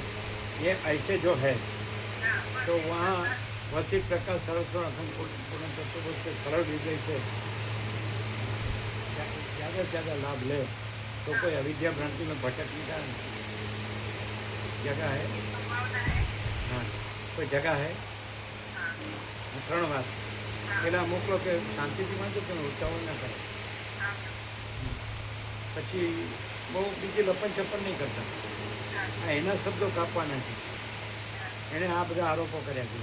ये ऐसे जो है तो वहाँ वैश्विक प्रकाश सरस्वत अखंड पूर्ण तत्वबोध से सरल विजय से ज़्यादा से ज़्यादा लाभ ले तो कोई अविद्या भ्रांति में भटकने का जगह है। हाँ कोई जगह है। 3 बात પેલા અમુક લોકો શાંતિથી વાંચો પણ ઉતાવળ ના કરે પછી બહુ બીજી લપન છપ્પન નહીં કરતા। એના શબ્દો કાપવાના છે એણે આ બધા આરોપો કર્યા છે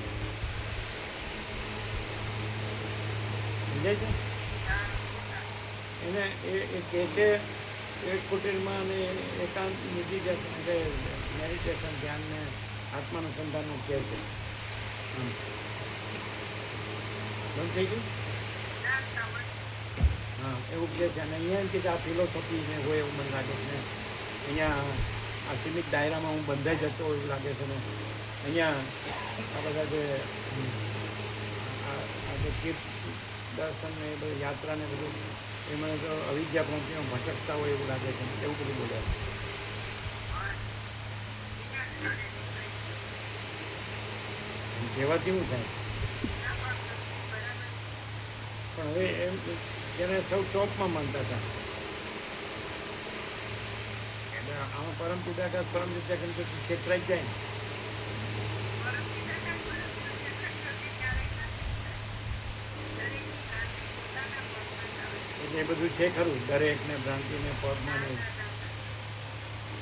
સમજાય છે એને એ કહે છે એક કુટીરમાં અને એકાંત નિધિ મેડિટેશન ધ્યાનને આત્માનુસંધાનનું કહે છે। બંધ થઈ ગયું। હા એવું કહે છે અને અહીંયા એમ કે આ ફિલોસોફી ને હોય એવું મને લાગે છે ને અહીંયા આ સીમિત દાયરામાં હું બંધાઈ જતો એવું લાગે છે ને અહીંયા આ બધા જે તીર્થ દર્શન ને એ બધું યાત્રા ને બધું એમાં તો અવિદ્યા ભ્રાંતિમાં ભટકતા હોય એવું લાગે છે એવું બધું બોલ્યા। કહેવાથી શું થાય પણ હવે એમ જેને સૌ ટોપમાં માનતા હતા એટલે આમાં પરમ પિતા કા પરમ વિદ્યા કેમ તો છેતરાઈ જાય ને। એટલે એ બધું છે ખરું દરેકને ભ્રાંતિને પગમાં ને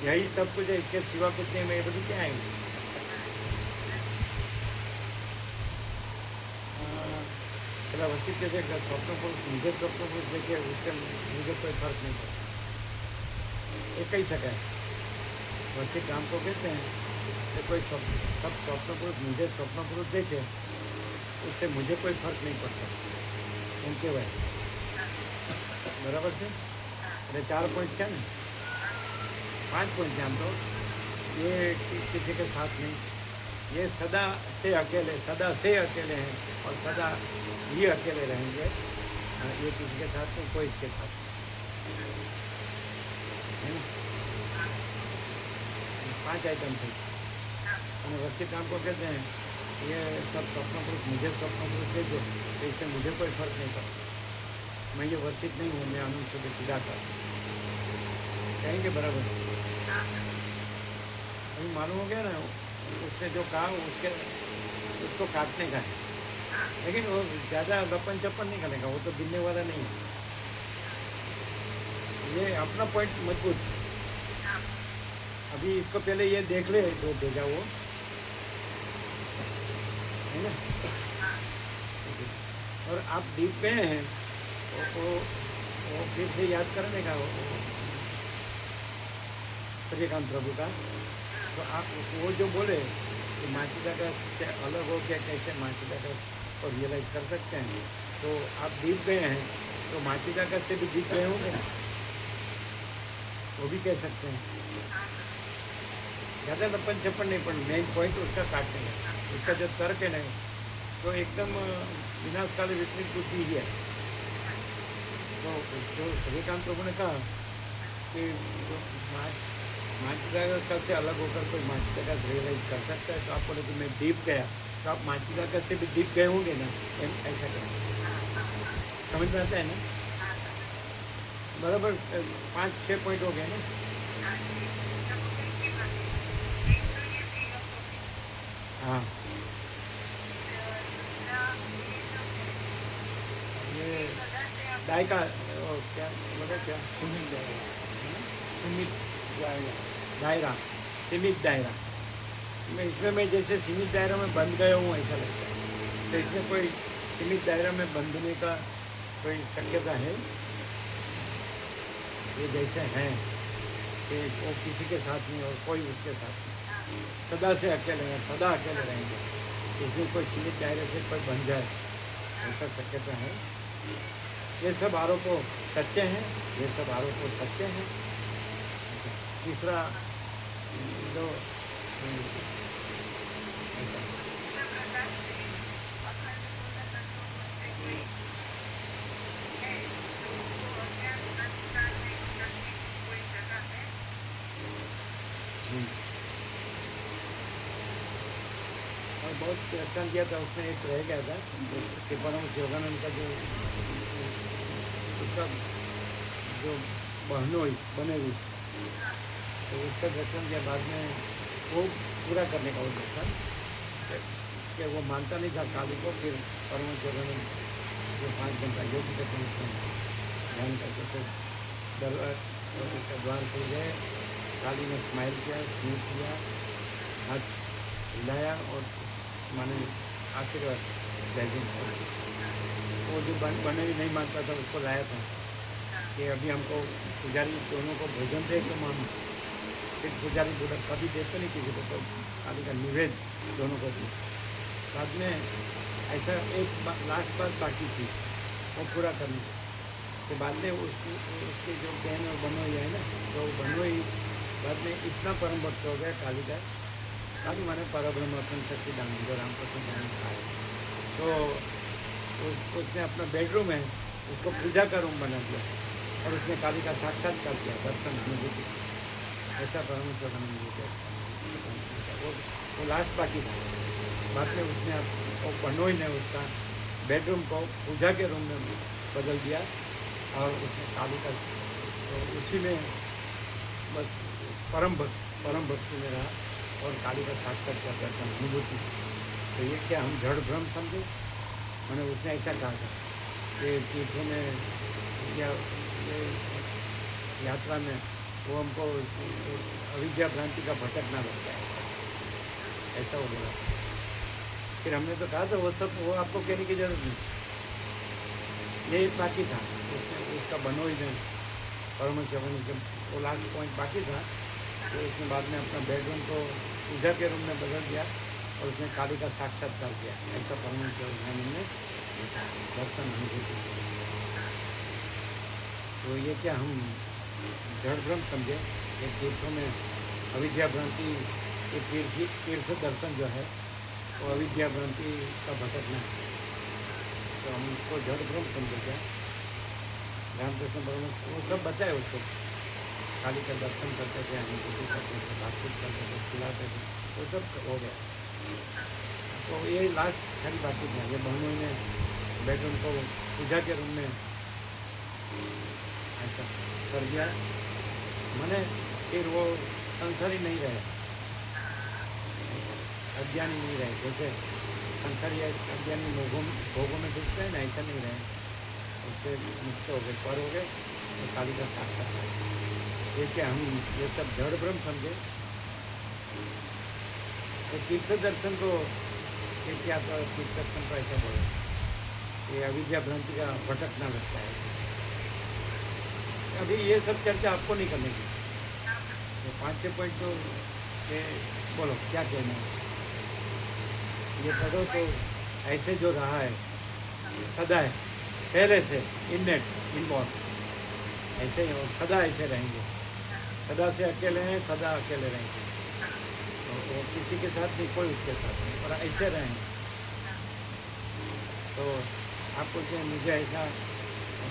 यही सब कुछ है इसके सिवा कुछ नहीं। मैं ये બધું ક્યાં આવ્યું। પેલા વસ્તુ કહે છે કે સ્વપ્ન પુરુષ मुझे स्वप्न पुरुष देखे उससे मुझे कोई फर्क नहीं पड़ता। ये कही सका है वैसे काम को कहते हैं कि कोई सब स्वप्न पुरुष मुझे स्वप्न पुरुष देखे उससे मुझे कोई फर्क नहीं पड़ता એમ કહેવાય બરાબર છે। એટલે 4 पॉइंट છે ને 5 पॉइंट है। हम तो ये किसी के साथ नहीं ये सदा से अकेले हैं और सदा ये अकेले रहेंगे। ये किसी के साथ नहीं कोई इसके साथ है ना। 5 आइटम थे और वैसे काम को कहते हैं ये सब स्वप्न पुरुष मुझे स्वप्न पुरुष दे दो तो इससे मुझे कोई फर्क नहीं पड़ता। मैं ये वर्षित नहीं हूँ मैं आनंद से सीधा कर कहेंगे बराबर। अभी मालूम हो गया ना उसने जो कहा उसको काटने का है लेकिन वो ज़्यादा लपन चप्पन नहीं करेगा वो तो गिनने वाला नहीं है। ये अपना पॉइंट मजबूत। अभी इसको पहले ये देख ले जो भेजा वो है ना। और आप डीप में हैं वो फिर से याद करने का सूर्यकांत प्रभु का। तो आप वो जो बोले कि माचिदा का से अलग हो गया कैसे माचिदा का को रियलाइज कर सकते हैं तो आप डीप गए हैं तो माचिदा का से भी डीप गए होंगे ना वो भी कह सकते हैं। ज़्यादा लपन छप्पन नहीं पर मेन पॉइंट उसका काटने का उसका जो तर्क है नहीं तो एकदम विनाशकाली विपरीत बुद्धि ही है। तो जो सूर्यकांत प्रभु ने कहा कि जो माचिका से अलग होकर कोई माचिका का रियलाइज कर सकता है, तो आप बोले कि मैं डीप गया, तो आप माचिका से भी डीप गए होंगे ना, ऐसा करें। समझ में आता है ना? बराबर 5-6 पॉइंट हो गए ना। हाँ, ये डाई का क्या बोला, क्या
सुमित जाएगा।
दायरा, सीमित दायरा। मैं जैसे सीमित दायरा में बंद गया हूँ ऐसा लगता है। तो इसमें कोई सीमित दायरा में बंधने का कोई शक्यता है? ये जैसे हैं कि वो किसी के साथ नहीं और कोई उसके साथ नहीं, सदा से अकेले हैं, सदा अकेले रहेंगे। इसमें कोई सीमित दायरे से कोई बन जाए ऐसा शक्यता है? ये सब आरोप सच्चे हैं, ये सब आरोप सच्चे हैं। तीसरा जो और बहुत प्रयत्न किया था, उसमें एक रह गया था कि परम शिवानंद का जो उसका जो बहनोई बने हुई, तो उसका दर्शन किया बाद में वो पूरा करने का उद्देश्य था कि वो मानता नहीं था काली को। फिर परम शिवानंद जो 5 घंटा योग करते हैं ध्यान करके, तो उसका द्वार खुल गए, काली ने स्माइल किया, स्मित किया, हाथ हिलाया और माने आशीर्वाद जय। वो जो बने भी नहीं मानता था उसको लाया था कि अभी हमको पुजारी दोनों को भोजन दे तो हम। फिर पुजारी बोला कभी देते नहीं किसी को, तो काली का निवेद दोनों को दी। बाद में ऐसा एक लास्ट बात बाकी थी वो पूरा करने के बाद में उसकी जो बहन और बनोई है ना, तो बनोई बाद में इतना परम भक्त हो गया काली का। काली माने परब्रह्म अपन सच्चिदानंद जो रामकृष्ण दानंद खाए, तो उसने अपना बेडरूम है उसको पूजा का रूम बना दिया और उसने काली का साक्षात्कार किया, दर्शन अनुभूति। ऐसा परमेश्वर वो लास्ट बाकी था। बाद में उसने वो बनोई ने उसका बेडरूम को पूजा के रूम में बदल दिया और उसने काली का, तो उसी में बस परम भक्ति में रहा और काली का साक्षात्कार दर्शन अनुभूति। तो ये क्या हम जड़ भ्रम समझे? मैंने उसने ऐसा कहा था कि तीर्थों में या यात्रा में वो हमको अविद्या भ्रांति का भटकना लगता है, ऐसा हो गया। फिर हमने तो कहा था वो सब वो आपको कहने की जरूरत नहीं, ये बाकी था। उसका बनोई ने परमेश्वर वो लास्ट पॉइंट बाकी था, तो उसने बाद में अपना बेडरूम को पूजा के रूम में बदल दिया और उसने काली का साक्षात्कार किया। ऐसा परमेश्वर ने दर्शन अनुभूति। तो ये क्या हम जड़ भ्रम समझे? ये तीर्थों में अविद्या भ्रांति, ये तीर्थ दर्शन जो है वो अविद्या भ्रांति का भटकना है, तो हम उसको जड़ भ्रम समझे क्या? रामकृष्ण परमहंस वो सब बताए उसको, काली का दर्शन करते थे, अनुभूति करते थे, बातचीत करते थे, खिलाते थे, वो सब हो गया। तो ये लास्ट खाली बातचीत है। ये बहनों ने बेडरूम को पूजा के रूम में ऐसा कर दिया, मैंने फिर वो संसारी नहीं रहे, अज्ञानी नहीं रहे। जैसे संसारी अज्ञानी भोगों में घुसते हैं ना, ऐसा नहीं रहे, उससे मुक्त हो गए, पर हो गए, तो काली का साक्षात्कार। ये क्या हम ये सब जड़ भ्रम समझे? तो तीर्थ दर्शन को क्या तीर्थ दर्शन को ऐसा बोले, ये अविद्या भ्रांति का भटकना लगता है। अभी ये सब चर्चा आपको नहीं करने की, तो 5-6 पॉइंट तो ये बोलो क्या कहना है। ये करो तो ऐसे जो रहा है सदा है, पहले से इननेट इनवॉल्व ऐसे ही, और सदा ऐसे रहेंगे, सदा से अकेले हैं, सदा अकेले रहेंगे। तो वो किसी के साथ नहीं, कोई उसके साथ नहीं, और ऐसे रहेंगे। तो आपको क्या मुझे ऐसा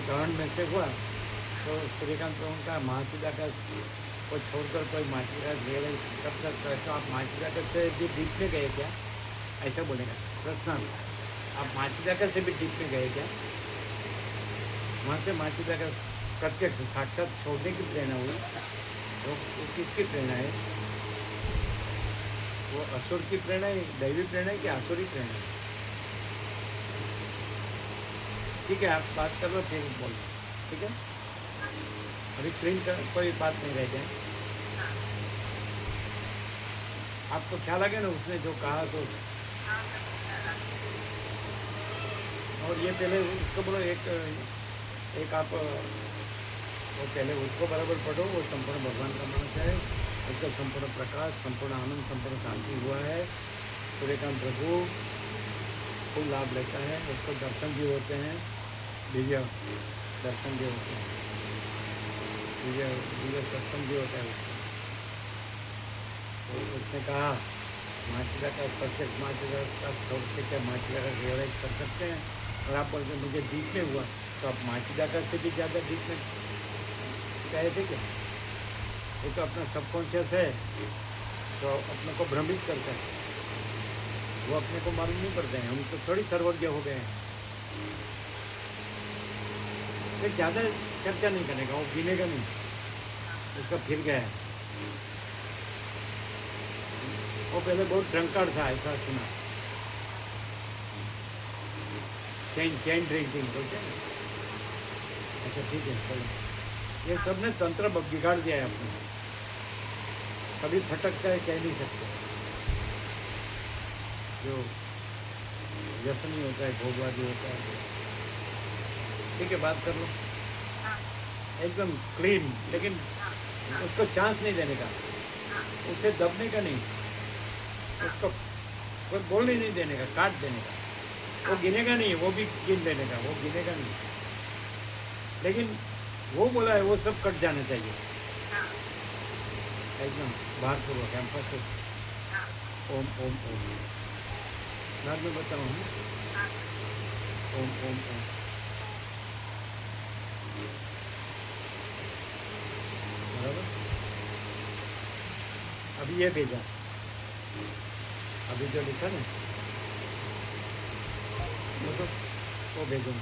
ग्रहण में से हुआ तो सूर्यकांत प्रभु का महाचिदाकाश को छोड़कर कोई महाचिदाकाश रियलाइज कर सकता है, तो आप महाचिदाकाश से भी डीप में गए क्या, ऐसा बोलेगा प्रश्न। आप महाचिदाकाश से भी डीप में गए क्या? वहाँ से महाचिदाकाश प्रत्यक्ष साक्षात छोड़ने की प्रेरणा हुई, वो किसकी प्रेरणा है? वो असुर की प्रेरणा है, दैवी प्रेरणा है कि आसुरी प्रेरणा है? ठीक है, आप बात कर लो फिर बोल, ठीक है? अभी स्क्रीन का कोई बात नहीं रह जाए। आपको ख्याल आ गया ना उसने जो कहा तो? और ये पहले उसको बोलो, एक आप वो पहले उसको बराबर पढ़ो, वो संपूर्ण भगवान का मानस है, उसका संपूर्ण प्रकाश, संपूर्ण आनंद, संपूर्ण शांति हुआ है। सूर्यकांत प्रभु खूब लाभ लेता है, उसको दर्शन भी होते हैं, दिव्य दर्शन भी होते हैं, दिव्य सत्संग भी होता है उसको। तो उसने कहा माचिदा का प्रत्यक्ष माचिदा का छोड़ के क्या माचिदा का रियलाइज कर सकते हैं? और आप बोलते मुझे डीप में हुआ, तो आप माचिदा का से भी ज़्यादा डीप में कहे थे क्या? ये तो अपना सबकॉन्शियस है तो अपने को भ्रमित करता है, वो अपने को मालूम नहीं पड़ते हैं, हम तो थोड़ी सर्वज्ञ हो गए हैं। फिर ज़्यादा चर्चा नहीं करने का, वो गिनेगा नहीं, उसका फिर गया है। वो पहले बहुत ड्रंकर्ड था, ऐसा सुना, चैन ड्रिंकिंग बोलते हैं। अच्छा ठीक है, चलो, ये सब ने तंत्र बिगाड़ दिया है अपने, कभी फटकता है कह नहीं सकते। जो व्यसनी होता है, भोगवादी होता है, ठीक है, बात कर लो एकदम क्लीन, लेकिन उसको चांस नहीं देने का, उसे दबने का नहीं, उसको कोई बोलने नहीं देने का, काट देने का। वो गिनेगा नहीं, वो भी गिन देने का, वो गिनेगा नहीं, लेकिन वो बोला है वो सब कट जाना चाहिए एकदम भारपूर्वक, एम्फोसिस, ओम ओम ओम। बाद में बताऊँ, ओम ओम ओम। बराबर। अभी ये भेजा, अभी जो लिखा ना वो भेजो।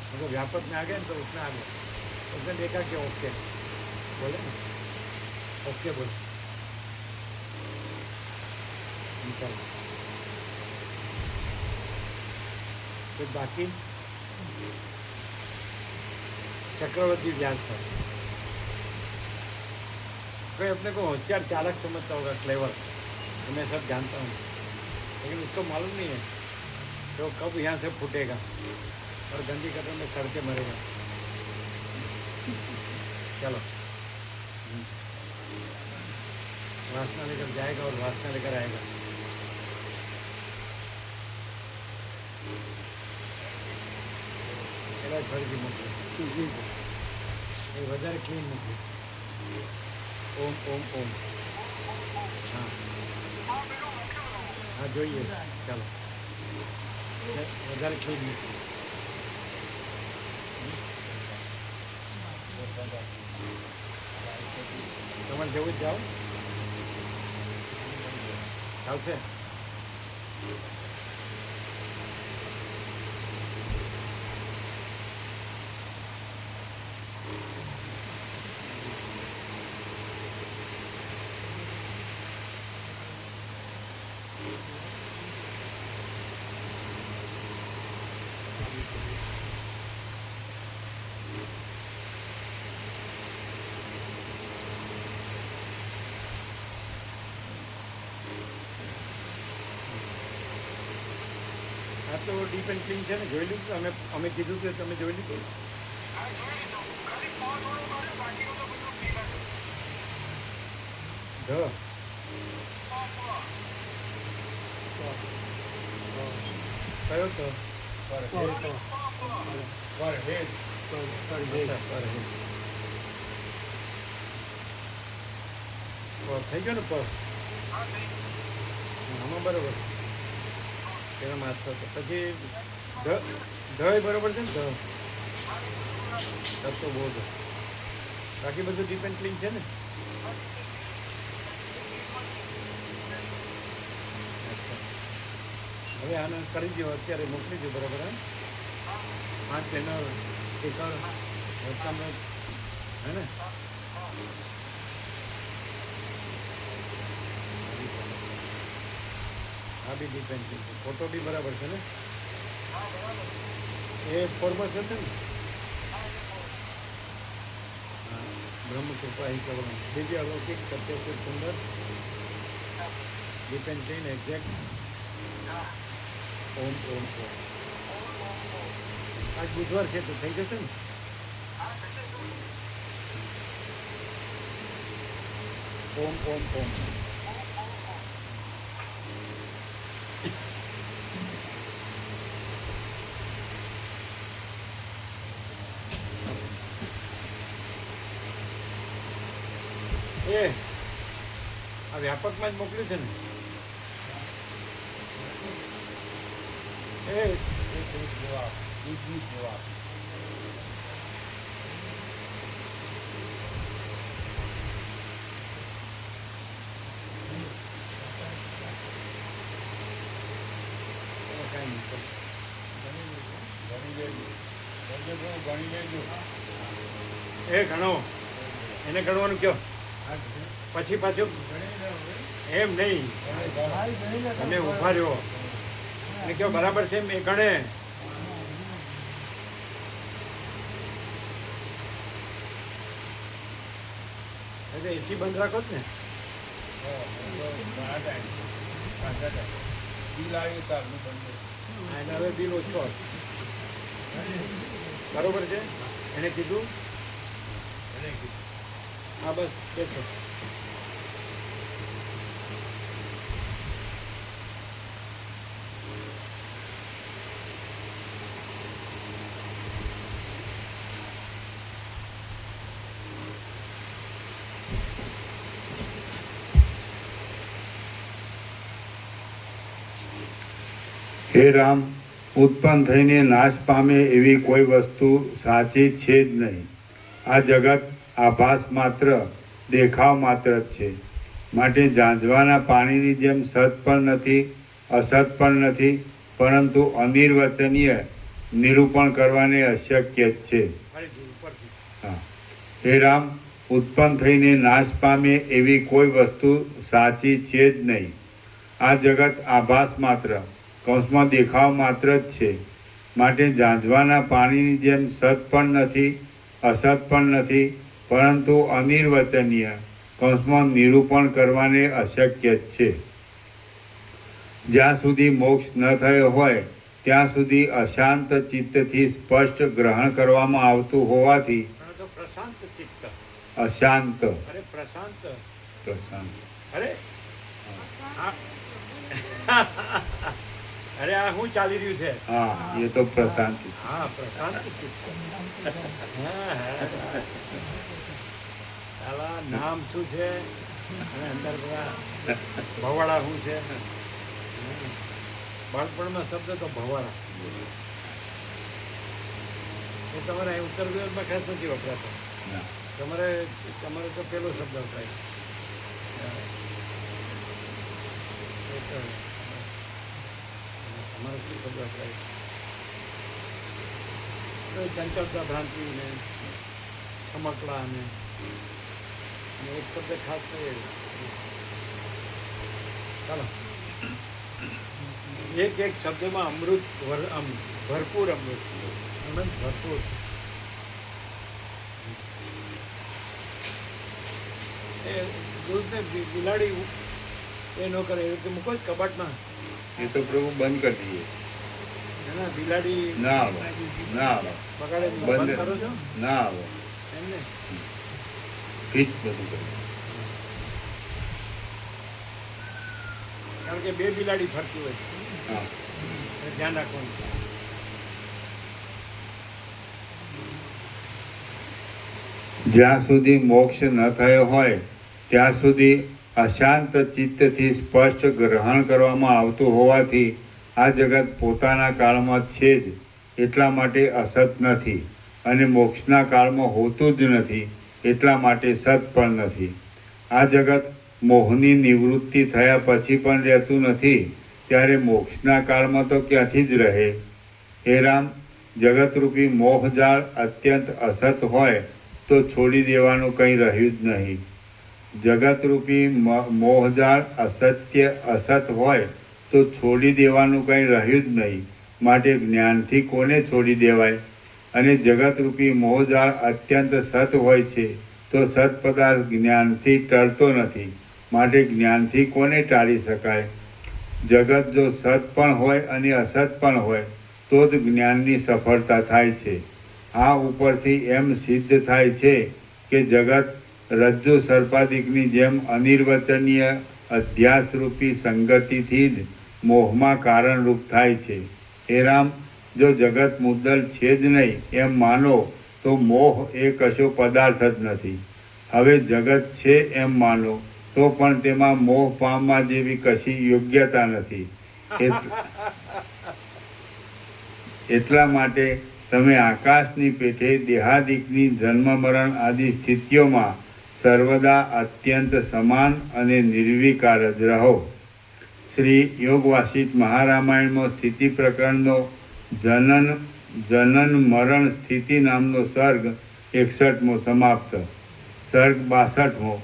मतलब व्यापक में आ गए तो उसमें आ गया, उसने देखा कि ओके बोले ना, ओके बोल निकल। फिर बाकी चक्रवर्ती व्यास था, कोई अपने को होशियार चालक समझता होगा, क्लेवर, तो मैं सब जानता हूँ, लेकिन उसको मालूम नहीं है तो कब यहाँ से फूटेगा और गंदी कदम में सड़ के मरेगा। चलो, वासना लेकर जाएगा और वासना लेकर आएगा। फर्जी मोकली, ये વધારે ક્લીન મોકલી। ઓમ ઓમ ઓમ। हाँ हाँ જોઈએ, ચાલો વધારે ક્લીન મોકલી। તમારે જવું જ જાઓ, ચાલશે? આ તો ડીપ એન્ડ ક્લીન છે ને, જોઈ લીધું અમે કીધું કે તમે જોઈ લીધું? કયો તો? થઈ ગયો ને પર? આમાં બરોબર તેના માસ થતો પછી ઢ બરોબર છે ને ઢ તો બહુ છે બાકી બધું ડિપેન્ડ ક્લીન છે ને હવે આને કરી દો અત્યારે મોકલી દો બરાબર હે 5 ચેનલ સ્પીકર વોટ્સઅપ હે ને આ બી ડિપેન્ડ છે ફોટો બી બરાબર છે ને એ ફોર્મસ હશે ને હા બ્રહ્મ કૃપા હિ કેવલમ દિવ્ય અલૌકિક સત્ય છે સુંદર ડિપેન્ડ થઈને એક્ઝેક્ટ ઓમ ઓમ ઓમ આજ બુધવાર છે તો થઈ જશે ને ઓમ ઓમ ઓમ એ આ વ્યાપકમાં જ મોકલ્યું છે ને એ
જવાબ બીજી જવાબ
કાંઈ નહીં
ગણી લેજો
એ ગણો એને ગણવાનું કયો પછી પાછું એમ નહીં તમે ઉભા રહ્યો એને કયો બરાબર છે એ ગણે એટલે એસી બંધ રાખો જ ને
બિલ આવ્યું તારનું બંધ
એને હવે બિલ ઓછો બરોબર છે એને કીધું હા બસ બેસો
હે રામ, ઉત્પન્ન થઈને નાશ પામે એવી કોઈ વસ્તુ સાચી છે જ નહીં. આ જગત આભાસ માત્ર, દેખાવ માત્ર જ છે. માટે ઝાંઝવાના પાણીની જેમ સત પણ નથી, અસત પણ નથી, પરંતુ અનિર્વચનીય નિરૂપણ કરવાને અશક્ય જ છે. હા. હે રામ, ઉત્પન્ન થઈને નાશ પામે એવી કોઈ વસ્તુ સાચી છે જ નહીં. આ જગત આભાસ માત્ર, કૌંસમાં દેખાવ માત્ર જ છે. માટે ઝાંઝવાના પાણીની જેમ સત પણ નથી, અસત પણ નથી, પરંતુ અનિર્વચનીય, કૌંસમાં નિરૂપણ કરવાને અશક્ય જ છે. જ્યાં સુધી મોક્ષ ન થયો હોય ત્યાં સુધી અશાંત ચિત્તથી સ્પષ્ટ ગ્રહણ કરવામાં આવતું હોવાથી
પ્રશાંત ચિત્ત
અશાંત
અરે પ્રશાંત
પ્રશાંત
અરે અરે આ શું ચાલી રહ્યું છે?
હા, એ તો પ્રશાંત.
હા, પ્રશાંત ચિત્ત. સાલા નામ શું છે અને અંદર બધા ભવાડા શું છે? બાળપણમાં શબ્દ તો ભવાડા. એ તમારે અહીં ઉત્તર ગુજરાતમાં ખાસ નથી વપરાતો. તમારે તો પેલો શબ્દ વપરાય. તમારે શું શબ્દ વપરાય? ચંચળતા ભ્રાંતિ ને ચમકડા ને એક શબ્દ ખાસ છે. ચાલો, એક એક શબ્દમાં અમૃત ભરપૂર અમૃત ભરપૂર. એ દૂધને બિલાડી એ ન કરે એ રીતે મૂકો જ કબાટમાં.
એ તો પ્રભુ બંધ કરી દઈએ.
ના, બિલાડી
ના આવે, ના આવે,
બગાડે બંધ કરો છો
ના આવે,
એમ ને.
ફિટ બધું કરી.
કારણ કે બે બિલાડી ફરતી હોય
હા,
ધ્યાન રાખવાનું.
જ્યાં સુધી મોક્ષ ન થયો હોય ત્યાં સુધી અશાંત ચિત્તથી સ્પષ્ટ ગ્રહણ કરવામાં આવતું હોવાથી આ જગત પોતાના કાળમાં છે જ, એટલા માટે અસત નથી, અને મોક્ષના કાળમાં હોતું જ નથી, એટલા માટે સત પણ નથી. આ જગત મોહની નિવૃત્તિ થયા પછી પણ રહેતું નથી, ત્યારે મોક્ષના કાળમાં તો ક્યાંથી જ રહે? હે રામ, જગતરૂપી મોહજાળ અત્યંત અસત હોય તો છોડી દેવાનું કંઈ રહ્યું જ નહીં. જગતરૂપી મોહજાળ અસત્ય અસત હોય તો છોડી દેવાનું કંઈ રહ્યું જ નહીં. માટે જ્ઞાનથી કોને છોડી દેવાય? અને જગતરૂપી મોહજાળ અત્યંત સત હોય છે તો સત પદાર્થ જ્ઞાનથી ટળતો નથી. માટે જ્ઞાનથી કોને ટાળી શકાય? જગત જો સત પણ હોય અને અસત પણ હોય તો જ જ્ઞાનની સફળતા થાય છે. આ ઉપરથી એમ સિદ્ધ થાય છે કે જગત રજ્જુ સર્પાદિકની જેમ અનિર્વચનીય અધ્યાસરૂપી સંગતિથી જ મોહમાં કારણરૂપ થાય છે. હે રામ, જો જગત મુદ્દલ છે જ નહીં એમ માનો તો મોહ એ કશો પદાર્થ જ નથી. હવે જગત છે એમ માનો તો પણ તેમાં મોહ પામવા જેવી કશી યોગ્યતા નથી. એટલા માટે તમે આકાશની પેઠે દેહાદિકની જન્મ મરણ આદિ સ્થિતિઓમાં સર્વદા અત્યંત સમાન અને નિર્વિકાર જ રહો. શ્રી યોગ વાસિષ્ઠ મહારામાયણમાં સ્થિતિ પ્રકરણનો જનન મરણ સ્થિતિ નામનો સર્ગ 61મો સમાપ્ત. સર્ગ 62મો.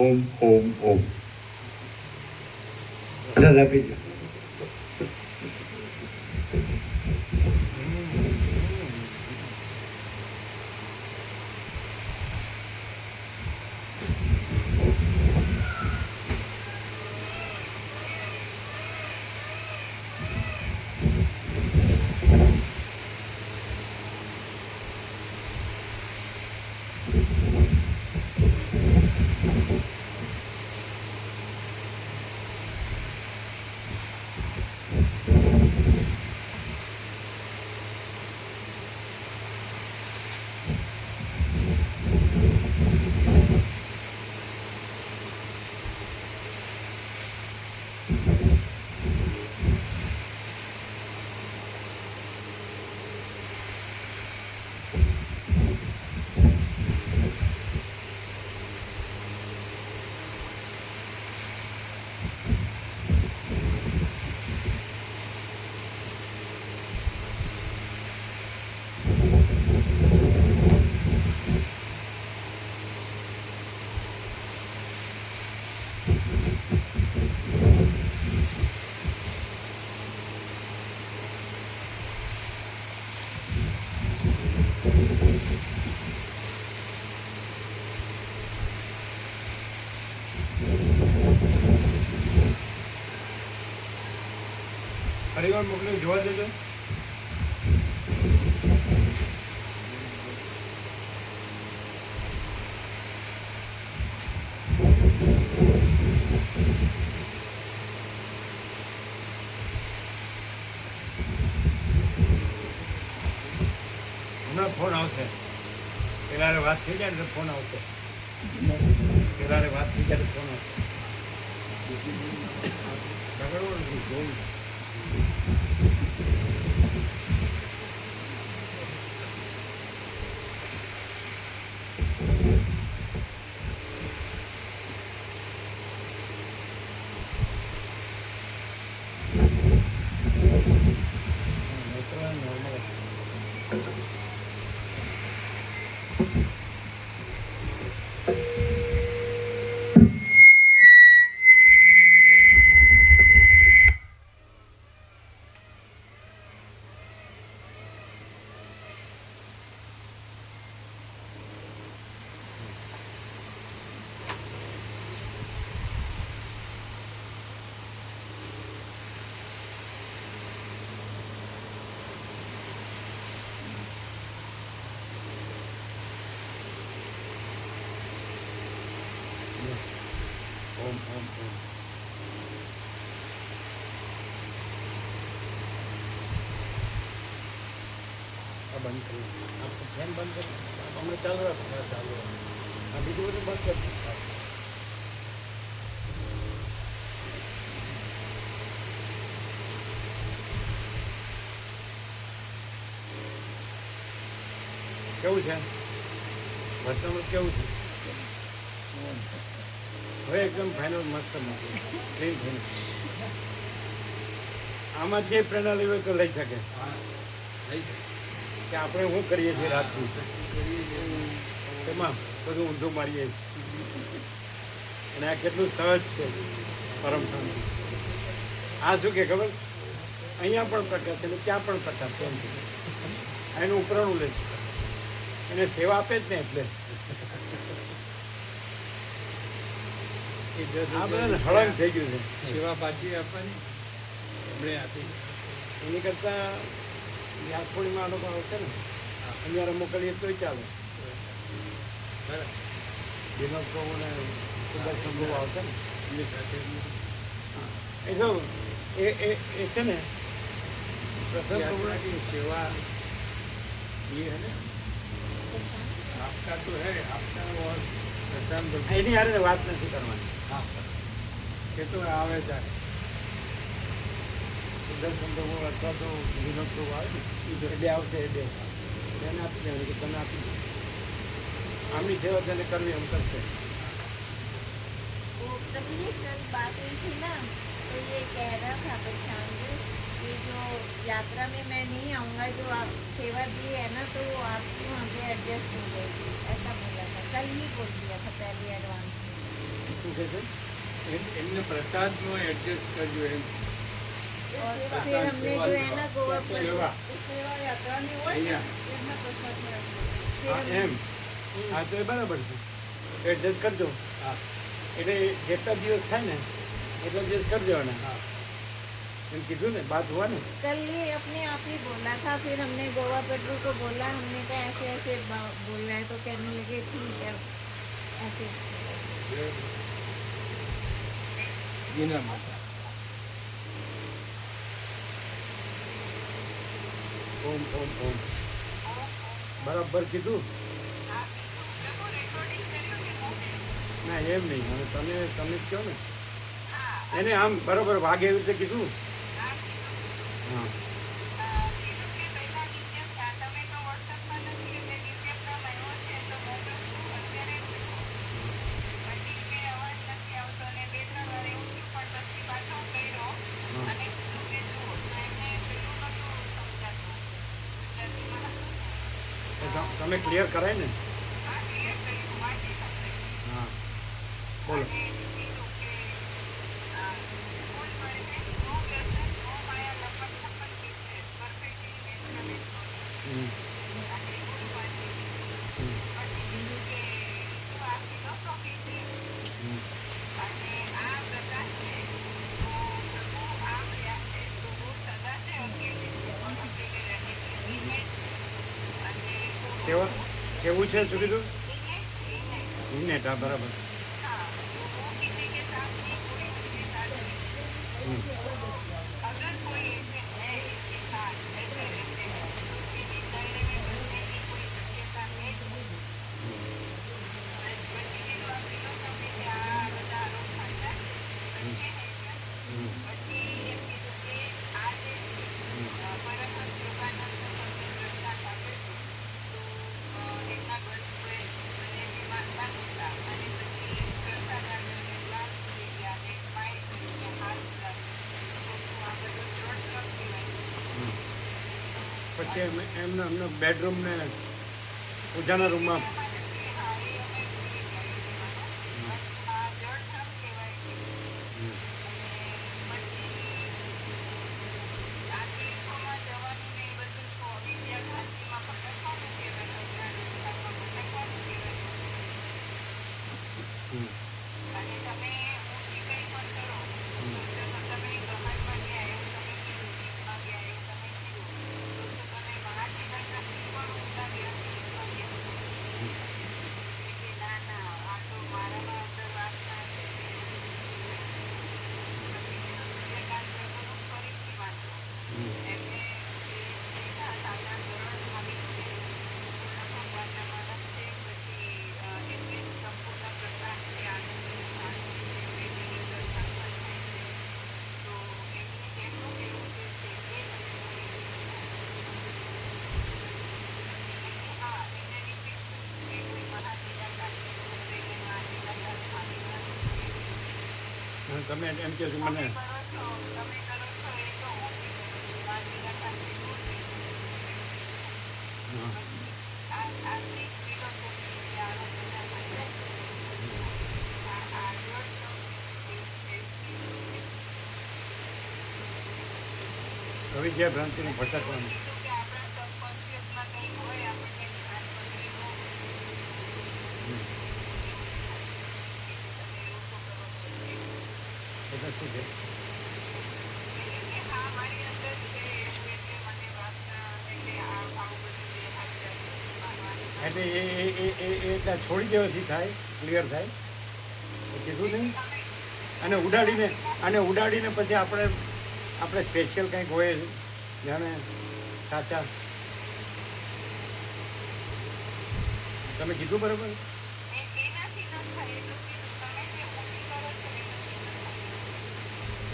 ઓમ ઓમ ઓમ.
આપી દો.
ફરીવાર મોકલી જોવા દેજો.
હમણાં ફોન આવશે. પેલા વાત થઈ જાય ને ફોન આવશે. પેલા વાત થઈ જાય ફોન આવશે. જોઉં ઓમ ઓમ ઓમ. આ બંધ કરી ફેન બંધ કરી હમણાં ચાલુ રાખો. ચાલુ રાખો. આ બીજું બધું બંધ કરી. કેવું છે વર્તણૂક કેવું છે હવે એકદમ ફાઇનલ મસ્ત ક્લીન થઈને આમાં જે પ્રેરણા લેવી હોય તો લઈ શકે કે આપણે શું કરીએ છીએ રાતનું એમાં બધું ઊંધું મારીએ અને આ કેટલું સહજ છે પરમ શાંતિ આ શું કે ખબર અહીંયા પણ પ્રકાશ છે ને ત્યાં પણ પ્રકાશ છે એમ છે એનું ઉપરાણું લે છે એને સેવા આપે જ ને એટલે આ બધાને હળંગ થઈ ગયું છે
સેવા પાછી આપવાની એમણે આપી.
એની કરતાં વ્યાસ પૂર્ણિમા લોકો આવશે ને અહીંયા મોકલીએ તોય ચાલે
બરાબર.
વિનોદ પ્રભુ ને સુદર્શન પ્રભુ આવશે ને
એમની સાથે
એ જો એ છે ને પ્રસન્ન પ્રભુ
यात्रा की सेवा ये है ना, आपका तो है आपका और प्रशांत
એની હારે વાત નથી કરવાની
हाँ ये तो आवे जाए
સુદર્શન પ્રભુ અથવા તો વિનોદ પ્રભુ આવે ને એ બે આવશે એ બે એને આપી દેવાની કે તમે આપી દો આમની સેવા તેને કરવી એમ કરશે
वो पहले कल बात हुई थी ना, तो ये कह रहा था प्रशांत कि जो यात्रा में मैं नहीं आऊँगा, जो आप सेवा दी है ना, तो वो आपकी वहाँ पे एडजस्ट हो जाएगी, ऐसा बोला था. कल ही बोल दिया था पहले एडवांस में.
શું છે તે?
એમને પ્રસાદનો એડજસ્ટ કરજો એમ.
और
प्रसाद
फिर हमने
सेवा
जो है ना गोवा पर
सेवा
सेवा यात्रा में हुआ
અહીંયા
હા
फिर
એમ હા તો એ બરાબર છે એડજસ્ટ કરજો
હા
એટલે જેટલા દિવસ થાય ને એટલા દિવસ કરી દેવાના
હા
એમ કીધું ને બાत हुआ ને
कल ये अपने आप ही बोला था. फिर हमने गोवा पेट्रोल को बोला, हमने कहा ऐसे ऐसे बोल रहा है, तो कहने लगे ठीक है ऐसे.
જીના માતા
ઓમ ઓમ ઓમ બરાબર કીધું ના એમ નહીં હવે તમે તમે જ કહો ને એને આમ બરાબર વાગે એવી રીતે કીધું હા તમે ક્લિયર કરાય ને હા બોલો હમ. હમ. કેવા કેવું છે શું કીધું ઇનેટ હા બરાબર હમ. પછી એમના એમના બેડરૂમ ને પૂજાના રૂમમાં તમે એમ કહો છો મને હા. અવિદ્યા ભ્રાંતિનું ભટકવાનું. એટલે શું છે? એટલે એ ત્યાં છોડી દેવાથી થાય, ક્લિયર થાય એ કીધું નહીં. અને ઉડાડીને પછી આપણે સ્પેશિયલ કંઈક હોય જાણે સાચા. તમે કીધું બરાબર.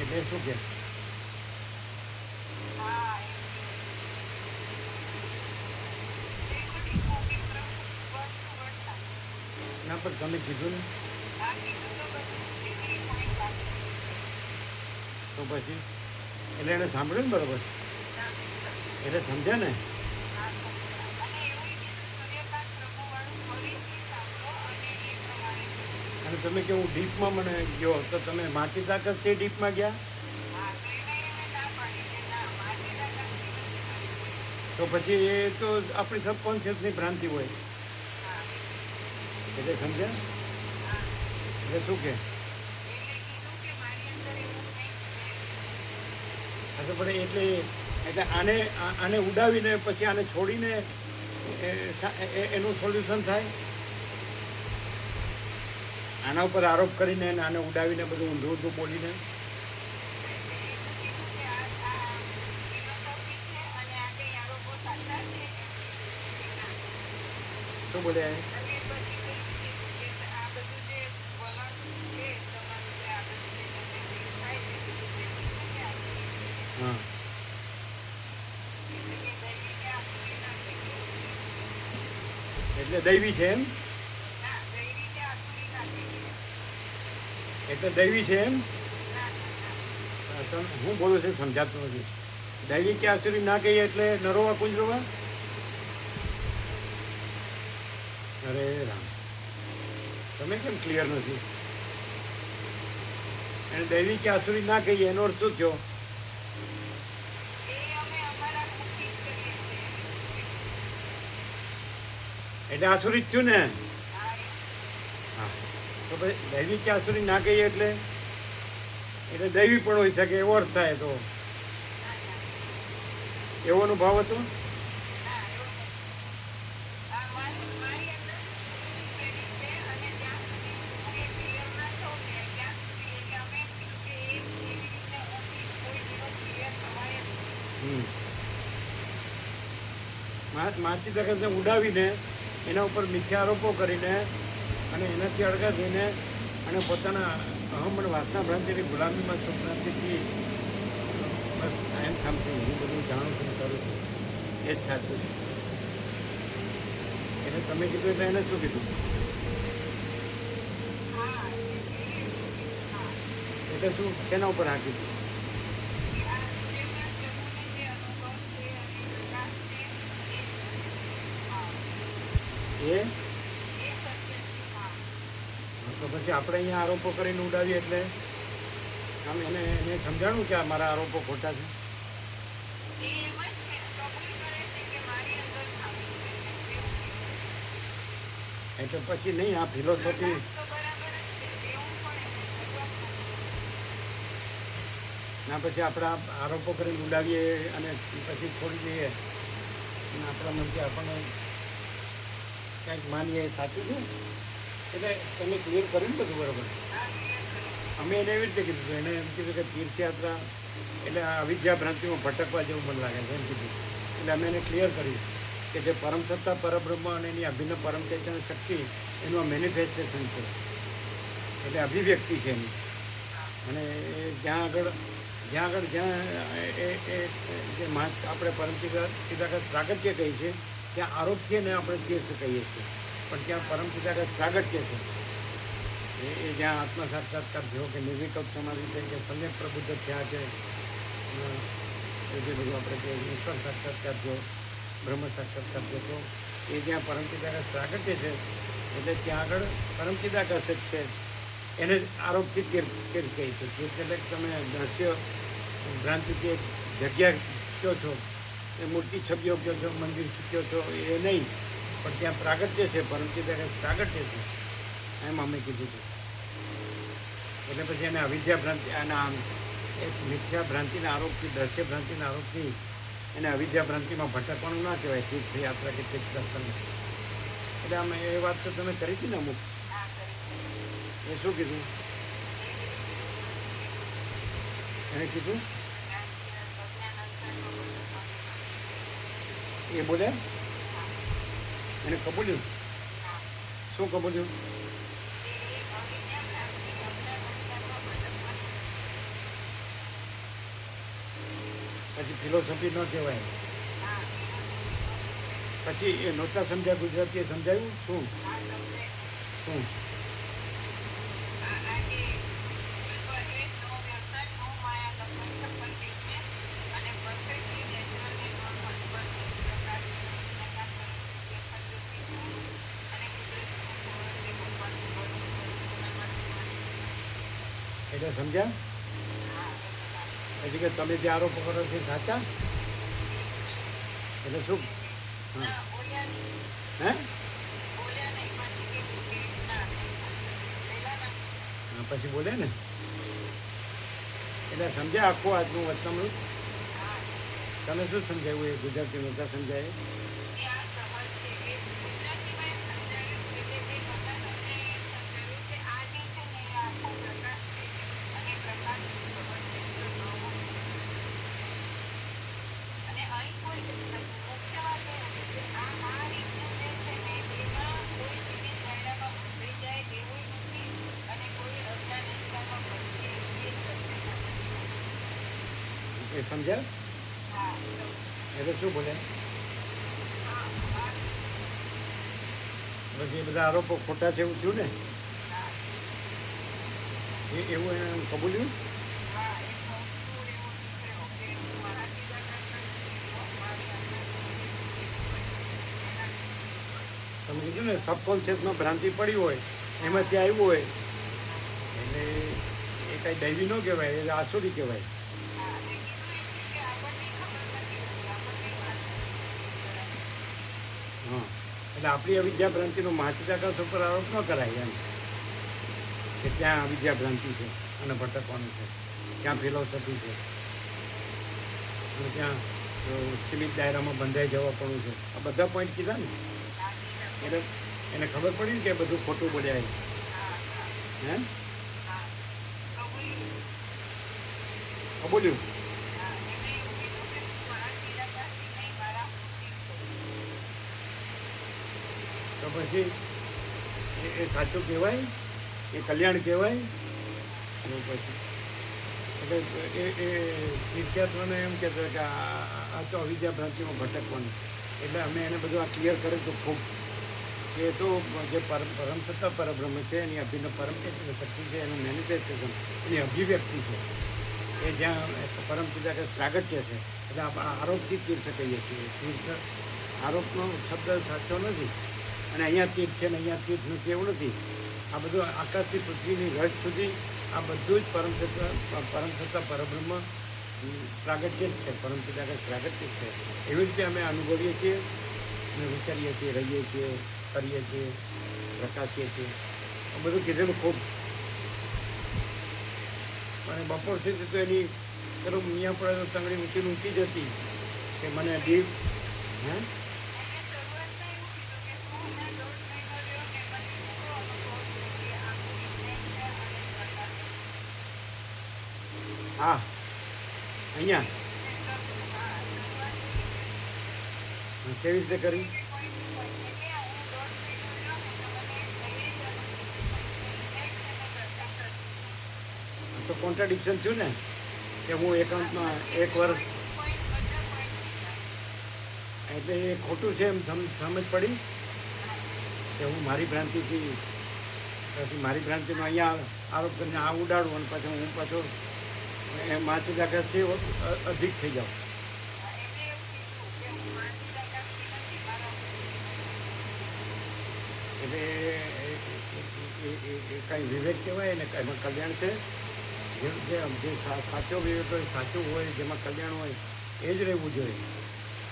એટલે શું કે ના પણ તમે કીધું ને તો પછી એટલે એને સાંભળ્યું ને બરાબર, એટલે સમજ્યા ને. અને તમે કેવું ડીપમાં મને ગયો તો તમે માટી તાકાત તે ડીપમાં ગયા તો પછી એ તો આપણી સબકોન્શિયસની ભ્રાંતિ હોય. એટલે સમજ્યા? એટલે શું કે અચ્છા પડે એટલે આને ઉડાવીને પછી આને છોડીને એનું સોલ્યુશન થાય. આના ઉપર આરોપ કરીને આને ઉડાવીને બધું ઊંધું ઊંધું બોલીને શું બોલે? હા એટલે દૈવી છે એમ. એટલે દૈવી છે એમ. હું બોલું છું સમજાતું નથી. દૈવી કે આસુરી ના કહીએ એટલે નરોવા કુંજરોવા. અરે રામ, તમે કેમ ક્લિયર નથી? અને દૈવી કે આસુરી ના કહીએ એનો અર્થ શું થયો? એટલે આસુરી જ થયું ને. હા તો ભાઈ દૈવી કે આસુરી ના કહીએ એટલે દૈવી પણ હોઈ શકે એવો અર્થ થાય. તો એવો અનુભવ હતો. માછી તકતને ઉડાવીને એના ઉપર મિથ્યા આરોપો કરીને અને એનાથી અળગા થઈને અને પોતાના અહમ અને વાસના ભ્રાંતિની ગુલામીમાં ભ્રાંતિથી બસ એમ સમથિંગ હું બધું જાણું છું, કરું છું, એ જ સાચું છે. એટલે તમે કીધું એટલે એને શું કીધું? એટલે શું શેના ઉપર હાંકી દીધું? તો પછી આપણે અહીંયા આરોપો કરીને ઉડાવીએ એટલે આમ એને સમજાણું કે આ મારા આરોપો ખોટા છે. એટલે પછી નહીં આ ફિલોસોફી ના પછી આપણા આરોપો કરીને ઉડાવીએ અને પછી છોડી દઈએ અને આપણા મનથી આપણને કંઈક માનીએ સાચું છે. એટલે તમે ક્લિયર કર્યું ને બધું બરાબર. અમે એને એવી રીતે કીધું એને એમ કીધું કે તીર્થયાત્રા એટલે આ અવિદ્યા ભ્રાંતિમાં ભટકવા જેવું મને લાગે છે એમ કીધું. એટલે અમે એને ક્લિયર કર્યું કે જે પરમ સત્તા પરબ્રહ્મ અને એની અભિન્ન પરમ ચૈતન્ય શક્તિ એનું મેનિફેસ્ટેશન છે. એટલે અભિવ્યક્તિ છે એની. અને જ્યાં આગળ જે આપણે પરમ ચિદાગત પ્રાગટ્ય કહીએ છીએ ત્યાં આરોપ છે ને આપણે તીર્થ કહીએ છીએ, પણ ત્યાં પરમ ચિદાગત પ્રાગટ્ય છે. એ જ્યાં આત્મ સાક્ષાત્કાર થયો કે નિર્વિકલ્પ સમાધિ છે કે સમ્યક પ્રબુદ્ધ થયા છે, એ જે બધું આપણે કે ઈશ્વર સાક્ષાત્કાર થયો, બ્રહ્મ સાક્ષાત્કાર થયો, તો એ જ્યાં પરમચિદાકાશ પ્રાગટ્ય છે એટલે ત્યાં આગળ પરમચિદાકાશ જ છે, એને જ આરોપથી તીર્થ કહી છે. તીર્થ એટલે તમે દ્રશ્ય ભ્રાંતિથી એક જગ્યા કહો છો, એ મૂર્તિ છબીઓ કહો છો, મંદિર કહો છો, એ નહીં, પણ ત્યાં પ્રાગટ્ય છે, પરમચિદાકાશ પ્રાગટ્ય છે, એમ અમે કીધું છે. એટલે પછી એને અવિદ્યા ભ્રાંતિ, આના આમ એક મિથ્યા ભ્રાંતિના આરોપથી, દ્રશ્ય ભ્રાંતિના આરોપથી એને અવિદ્યા ભ્રાંતિમાં ભટકવાનું ના કહેવાય તીર્થયાત્રા કે તીર્થદર્શન. એટલે આમ એ વાત તો તમે કરી હતી ને અમુક, એ શું કીધું એને કીધું એ બોલે એને કબૂલ્યું. શું કબૂલ્યું? પછી ફિલોસોફી ન કહેવાય. પછી એ નહોતા સમજ્યા ગુજરાતી સમજાયું શું શું? એટલે સમજ્યા? પછી કે તમે જે આરોપો કરો છો સાચા? એટલે શું? હા હે પછી બોલે ને એટલે સમજ્યા આખું આજનું વચનામૃત? તમે શું સમજાયું એ ગુજરાતી નહોતા સમજાય? એ સમજ્યા? એટલે શું બોલે? પછી એ બધા આરોપો ખોટા છે એવું થયું ને? એવું એને કબૂલ્યું? તમે કીધું ને સબકોન્શિયસમાં ભ્રાંતિ પડી હોય, એમાંથી આવ્યું હોય, એટલે એ કાંઈ દૈવી ન કહેવાય, એ આસુરી કહેવાય. હા, એટલે આપણી અવિદ્યા ભ્રાંતિનો મહાચિદાકાશ ઉપર આરોપ ન કરાય એમ કે ત્યાં અવિદ્યા ભ્રાંતિ છે અને ભટકવાનું છે, ત્યાં ફિલોસોફી છે અને ત્યાં સીમિત દાયરામાં બંધાઈ જવા પણ છે. આ બધા પોઈન્ટ કીધા ને એટલે એને ખબર પડી ને કે બધું ખોટું બોલ્યા હે બોલ્યું. તો પછી એ સાચું કહેવાય, એ કલ્યાણ કહેવાય. પછી એટલે એ તીર્થયાત્રાને એમ કહેતો કે આ તો અવિદ્યા ભ્રાંતિમાં ભટકવાનું. એટલે અમે એને બધું આ ક્લિયર કર્યું તો ખૂબ કે તો જે પરમસત્તા પરબ્રહ્મ છે એની અભિન્ન પરમચેતન શક્તિ છે, એનું મેનિફેસ્ટેશન, એની અભિવ્યક્તિ છે, એ જ્યાં પરમચિદાકાશ પ્રાગટ્ય છે. એટલે આપણે આરોપથી તીર્થ કહીએ છીએ. તીર્થ આરોપનો શબ્દ સાચો નથી અને અહીંયા તીર્થ છે ને અહીંયા તીર્થ નથી એવું નથી. આ બધું આકાશથી પૃથ્વીની રજ સુધી આ બધું જ પરમસત્તા પરબ્રહ્મ પ્રાગટ્ય જ છે, પરમચિદાકાશ પ્રાગટ્ય જ છે. એવી રીતે અમે અનુભવીએ છીએ અને વિચારીએ છીએ, રહીએ છીએ, કરીએ છીએ, પ્રકાશીએ છીએ. આ બધું કીધેલું ખૂબ. અને બપોર સુધી તો એની પેલું મિયા પડે તો તંગડી ઊંચી ઊંચી જ હતી કે મને દીપ હે હા અહીંયા કેવી રીતે કરી? તો કોન્ટ્રાડિક્શન થયું ને કે હું એકાઉન્ટમાં 1 વર્ષ, એટલે એ ખોટું છે એમ સમજ પડી કે હું મારી ભ્રાંતિથી પછી મારી ભ્રાંતિનો અહીંયા આરોપ કરીને આ ઉડાડું અને પછી હું પાછો એ માછલી આકાશથી અધિક થઈ જાઉં. એટલે એ કાંઈ વિવેક કહેવાય ને એમાં કલ્યાણ છે. જે સાચો વિવેક હોય, સાચું હોય, જેમાં કલ્યાણ હોય એ જ રહેવું જોઈએ.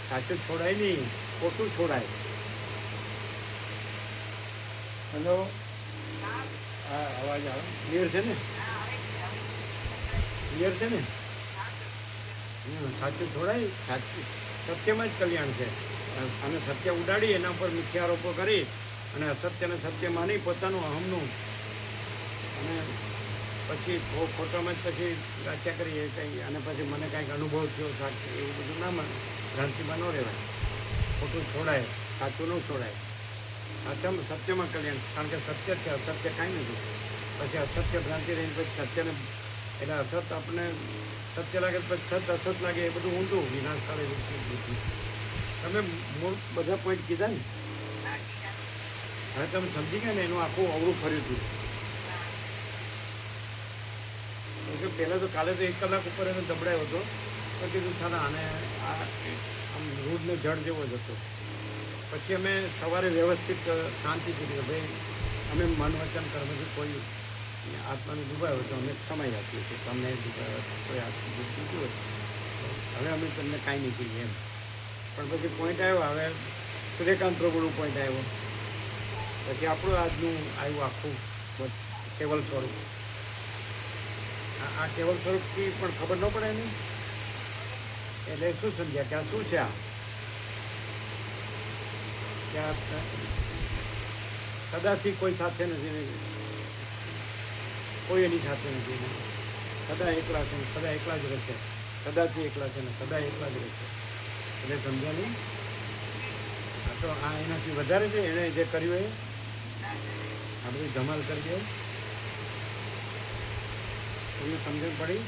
સાચું છોડાય નહીં, ખોટું છોડાય. હેલો, હા અવાજ આવે ક્લિયર છે ને? ક્લિયર છે ને? સાચું છોડાય, સાચું સત્યમાં જ કલ્યાણ છે. અને સત્ય ઉડાડી એના ઉપર મિથ્યારોપો કરી અને અસત્યને સત્ય માની પોતાનું અહમનું અને પછી ખોટામાં જ પછી વ્યાખ્યા કરીએ કંઈ અને પછી મને કાંઈક અનુભવ થયો સાચું એવું બધું ના મને ભ્રાંતિમાં ન રહેવાય. ખોટું છોડાય, સાચું ન છોડાય. સત્યમાં કલ્યાણ, કારણ કે સત્ય છે, અસત્ય કાંઈ નથી. પછી અસત્ય ભ્રાંતિ રહીને પછી સત્યને એટલે અસત આપણને સત્ય લાગે પછી સત અસત લાગે એ બધું ઊંધું વિનાશકારી. તમે મૂળ બધા પોઈન્ટ કીધા ને, હવે તમે સમજી ગયા ને એનું આખું અવરું ફર્યું હતું. પહેલાં તો કાલે તો 1 કલાક ઉપર એને દબડાયો હતો તો કીધું સારા આને આમ રૂઢને જળ જેવો જ હતો. પછી અમે સવારે વ્યવસ્થિત શાંતિથી કે ભાઈ અમે મન વચન કર્મથી કોઈ આત્માને ડૂબાયો તો અમે સમય આપીએ છીએ, તમને ડૂબાયો કોઈ આત્મા ડૂબ્યું હોય હવે અમે તમને કાંઈ નહીં કહીએ એમ. પણ પછી પોઈન્ટ આવ્યો, હવે સૂર્યકાંત પ્રભુનું પોઈન્ટ આવ્યો, પછી આપણું આજનું આવ્યું આખું કેવલ સ્વરૂપ. આ કેવલ સ્વરૂપથી પણ ખબર ન પડે ને, એટલે શું સમજ્યા કે આ શું છે? આ સદાથી કોઈ સાથે નથી, કોઈ એની સાથે નથી, સદા એકલા છે, સદા એકલા જ રહેશે, સદાથી એકલા છે ને સદા એકલા જ રહેશે. એટલે સમજ્યા નહીં? આ તો આ એનાથી વધારે છે. એણે જે કર્યું એ આ બધી ધમાલ કરી દે. તમને સમજણ પડી?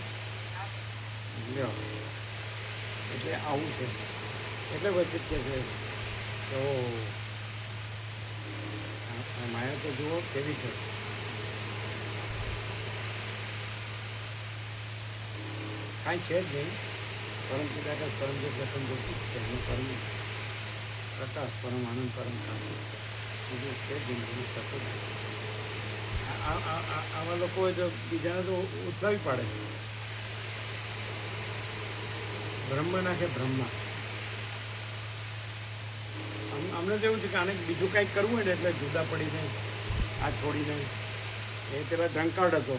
લ્યો, એટલે આવું છે. એટલે વચ્ચે કે છે તો માયા તો જુઓ કેવી છે. કાંઈ છે જ નહીં. પરમ પિતા પરમ જે પ્રથમ જોતી જ છે એનું પરમ પ્રકાશ, પરમ આનંદ, પરમ શાંતિ છે. બીજું છે જ નહીં, બીજું થતું નહીં. આવા લોકો તો બીજાને તો ઉથલાવી પાડે. બ્રહ્મ નાખે બ્રહ્મા. અમને તો એવું છે કે આને બીજું કાંઈક કરવું હોય ને એટલે જુદા પડીને આ છોડીને. એ પેલા ડ્રંકાર્ડ હતો,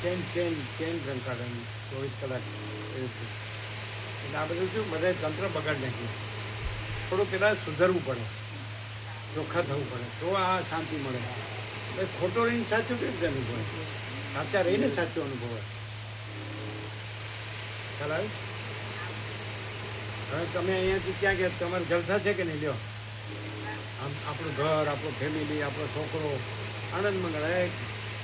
ચેન ડ્રંકાર્ડ 24 કલાક એવું છે. એટલે આ બધું શું બધાએ તંત્ર બગાડી નાખ્યું. થોડું પેલા સુધરવું પડે, ચોખ્ખા થવું પડે તો આ શાંતિ મળે. એટલે ખોટો રહીને સાચું કેવી રીતે અનુભવાય? સાચા રહીને સાચું અનુભવાય. ખ્યાલ આવે? હવે તમે અહીંયાથી ક્યાં ગયા? તમારે જલસા છે કે નહીં? લ્યો, આમ આપણું ઘર, આપણું ફેમિલી, આપણો છોકરો આનંદ મંગળ,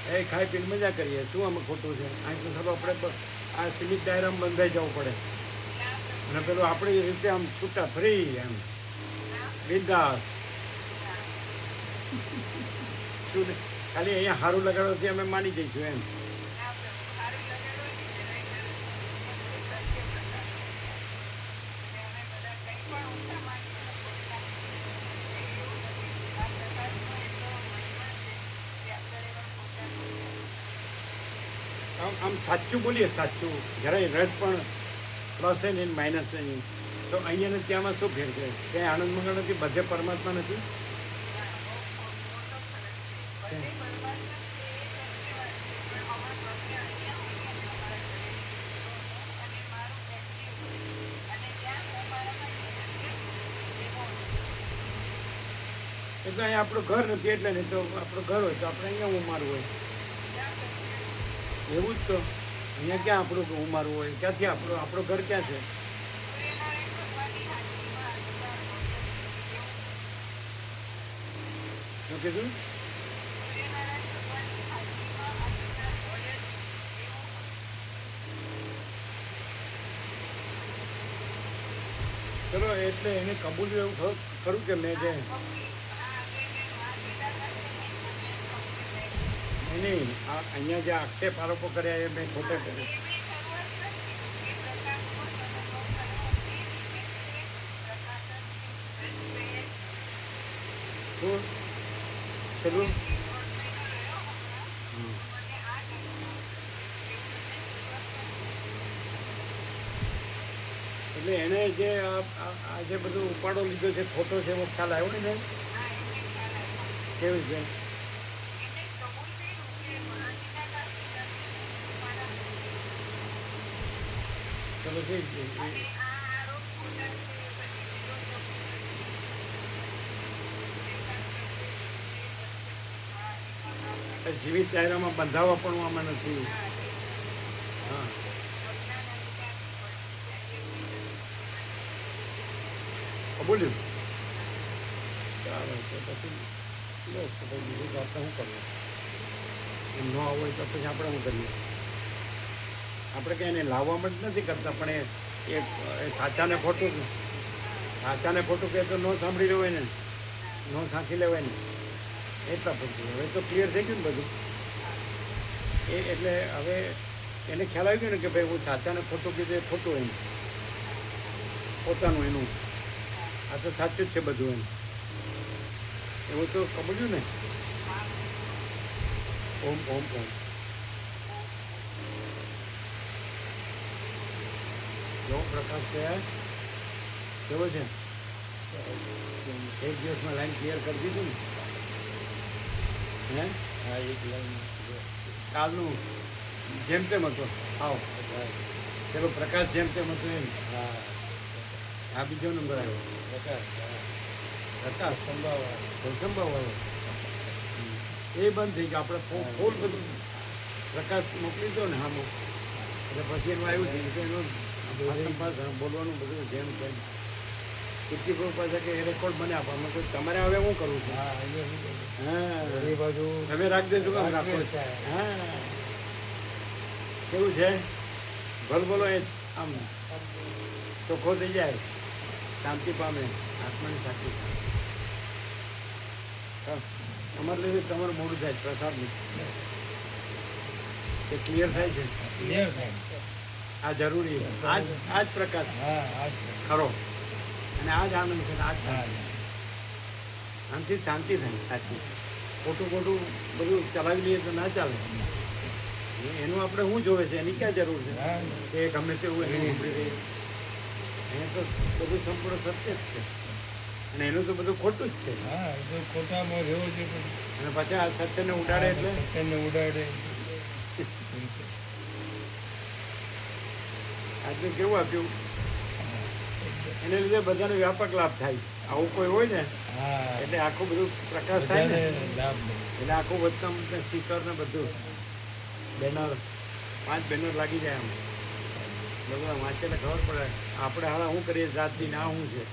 એ ખાઈ પીને મજા કરીએ. શું આમાં ખોટું છે? અહીં તો સારું આપણે આ સીમિત દાયરામાં બંધાઈ જવું પડે અને પેલું આપણી રીતે આમ છૂટા ફ્રી એમ બિંદાસ. શું ખાલી અહીંયા સારું લગાડવાથી અમે માની જઈશું એમ. આમ સાચું બોલીએ, સાચું જરાય રજ પણ પ્લસ છે ને માઇનસ છે નહીં. તો અહીંયા ને ત્યાંમાં શું ફેર છે? ક્યાંય આનંદ મંગળ નથી, બધે પરમાત્મા નથી. એટલે અહીંયા આપણું ઘર નથી, એટલે નહીં તો આપણું ઘર હોય તો આપણે અહીંયા ઉમારવું હોય. એવું જ તો અહીંયા ક્યાં આપણું ઉમારવું હોય? ક્યાંથી આપણું ઘર ક્યાં છે? શું કીધું? ચલો એટલે એને કબૂલ્યું એવું ખરું કે મેં જે નહીં આ અહીંયા જે આક્ષેપ આરોપો કર્યા એ મેં ખોટા કર્યા. શું ચલું એટલે એણે જે આ જે બધું ઉપાડો લીધો છે ખોટો છે એવો ખ્યાલ આવ્યો ને કેવી છે ચલો ઠીક છે જીવિત દાયરામાં બંધાવવા પણ આમાં નથી. હા બોલ્યું ચાલો તો પછી બસ તો પછી બીજું તો આપણે શું કરવું એમ ન આવું હોય તો પછી આપણે શું કરીએ આપણે કંઈ એને લાવવામાં જ નથી કરતા પણ એ સાચાને ખોટું કહે તો ન સાંભળી લેવાય ને ન સાંખી લેવાય ને એટલા પછી હવે તો ક્લિયર થઈ ગયું ને બધું એટલે હવે એને ખ્યાલ આવી ગયો ને કે ભાઈ હું સાચાને ખોટું કીધું એ ખોટું એમ પોતાનું એનું આ તો સાચું જ છે બધું એમ એવું તો કબૂલ્યું ને. ઓમ ઓમ ઓમ કેવો પ્રકાશ છે કેવો છે એક દિવસમાં લાઈન ક્લિયર કરી દીધું ને હે
હા એક લાઈન
કાલનું જેમ તેમ હતો આવો ચલો પ્રકાશ જેમ તેમ હતું એમ.
હા
આ બીજો નંબર આવ્યો પ્રકાશ સંભાવ એ બંધ થઈ ગયો આપણે ફૂલ બધું પ્રકાશ મોકલી દો ને હા એટલે પછી એનું આવ્યું છે કે એનું બોલવાનું બધું જેમ તેમ કેટલી પાસે કે એ રેકોર્ડ બને આપવામાં તો તમારે હવે હું કરું છું
હા
હા
એ બાજુ
તમે રાખી દેજો કામ રાખો હા કેવું છે ભલ બોલો એ આમ ચોખ્ખો થઈ જાય શાંતિ પામે આત્માની શાંતિ અમારે લીધે તમારું મોડું થાય પ્રસાદનું એ ક્લિયર થાય છે
ક્લિયર થાય
આ જરૂરી આજ જ પ્રકાશ
હા આ
ખરો અને આ જ આનંદ છે આ જ
હા
આનાથી શાંતિ થાય સાચી ખોટું બધું ચલાવી લઈએ તો ના ચાલે એનું આપણે શું જોવે છે એની ક્યાં જરૂર છે
હા
કે ગમે તેવું એનું સાંભળી રહીએ એને તો બધું સંપૂર્ણ સત્ય જ છે અને એનું તો બધું ખોટું જ છે
હા એ તો ખોટામાં રહેવું છે
અને પછી આ સત્યને ઉડાડે એટલે
સત્યને ઉડાડે
આજે કેવું આપ્યું એને લીધે બધાને વ્યાપક લાભ થાય આવું કોઈ હોય ને
હા
એટલે આખું બધું પ્રકાશ થાય ને
બધાને લાભ મળે.
એટલે આખું વધતા સ્ટીકર ને બધું બેનર 5 બેનર લાગી જાય આમ બધા વાંચે ને ખબર પડે આપણે હાલ શું કરીએ જાતથી ના શું છે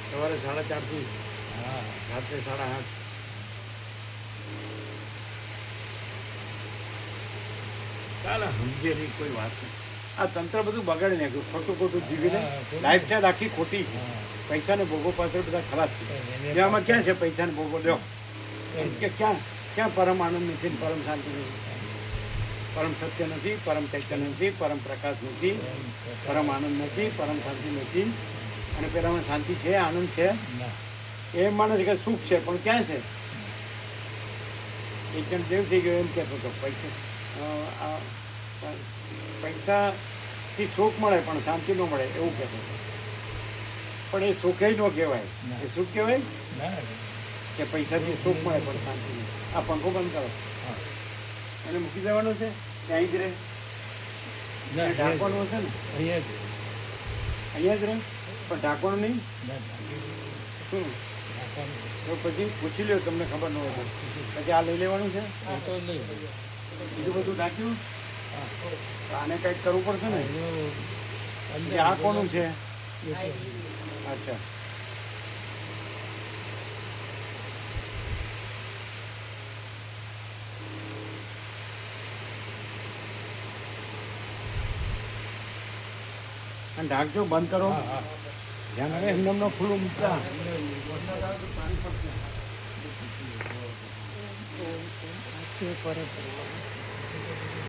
સવારે 4:30
હા
રાત્રે 8:30 ચાલે સમજે નહીં કોઈ વાત નહીં આ તંત્ર બધું બગાડી નાખ્યું ખોટું જીવીને
હા, ખોટું.
લાઈફ સ્ટાઈલ આખી ખોટી છે
હા.
પૈસાને ભોગો પાછળ બધા ખલાસ છે
એને
જેમાં ક્યાં છે પૈસાને ભોગો લ્યો
એમ.
કે ક્યાં ક્યાં પરમ આનંદ નથી ને પરમ શાંતિ નથી પરમ સત્ય નથી પરમ ચૈતન્ય નથી પરમ પ્રકાશ નથી પરમ આનંદ નથી પરમ શાંતિ નથી અને પેલામાં શાંતિ છે આનંદ છે
ના
એ માણસ કે સુખ છે પણ ક્યાં છે એક જણ દેવ થઈ ગયો એમ કહેતો હતો પૈસાથી સુખ મળે પણ શાંતિ ન મળે એવું કહેતો હતો પણ એ સુખે ન કહેવાય
ના.
એ સુખ કહેવાય
ના
કે પૈસાથી સુખ મળે પણ શાંતિ નહીં આ પંખો બંધ કરો
હા
એને મૂકી દેવાનો છે ત્યાં જ રહે
ના
ઢાંકવાનું હશે ને
અહીંયા જ
અહીંયા જ રહે પણ ઢાંકવાનું નહીં
ના
શું
ઢાંકવાનું.
તો પછી પૂછી લ્યો તમને ખબર ન હોય તો પછી આ લઈ લેવાનું છે
આ તો નહીં
બીજું બધું ઢાંક્યું
હા
તો આને કંઈક કરવું પડશે ને
એનું
કે આ કોનું છે
એ તો
અચ્છા અને ઢાંકજો, બંધ કરો.
હા હા
ધ્યાન આવે, એમને ખુલ્લું મૂકતા.
ઓમ ઓમ આખે પર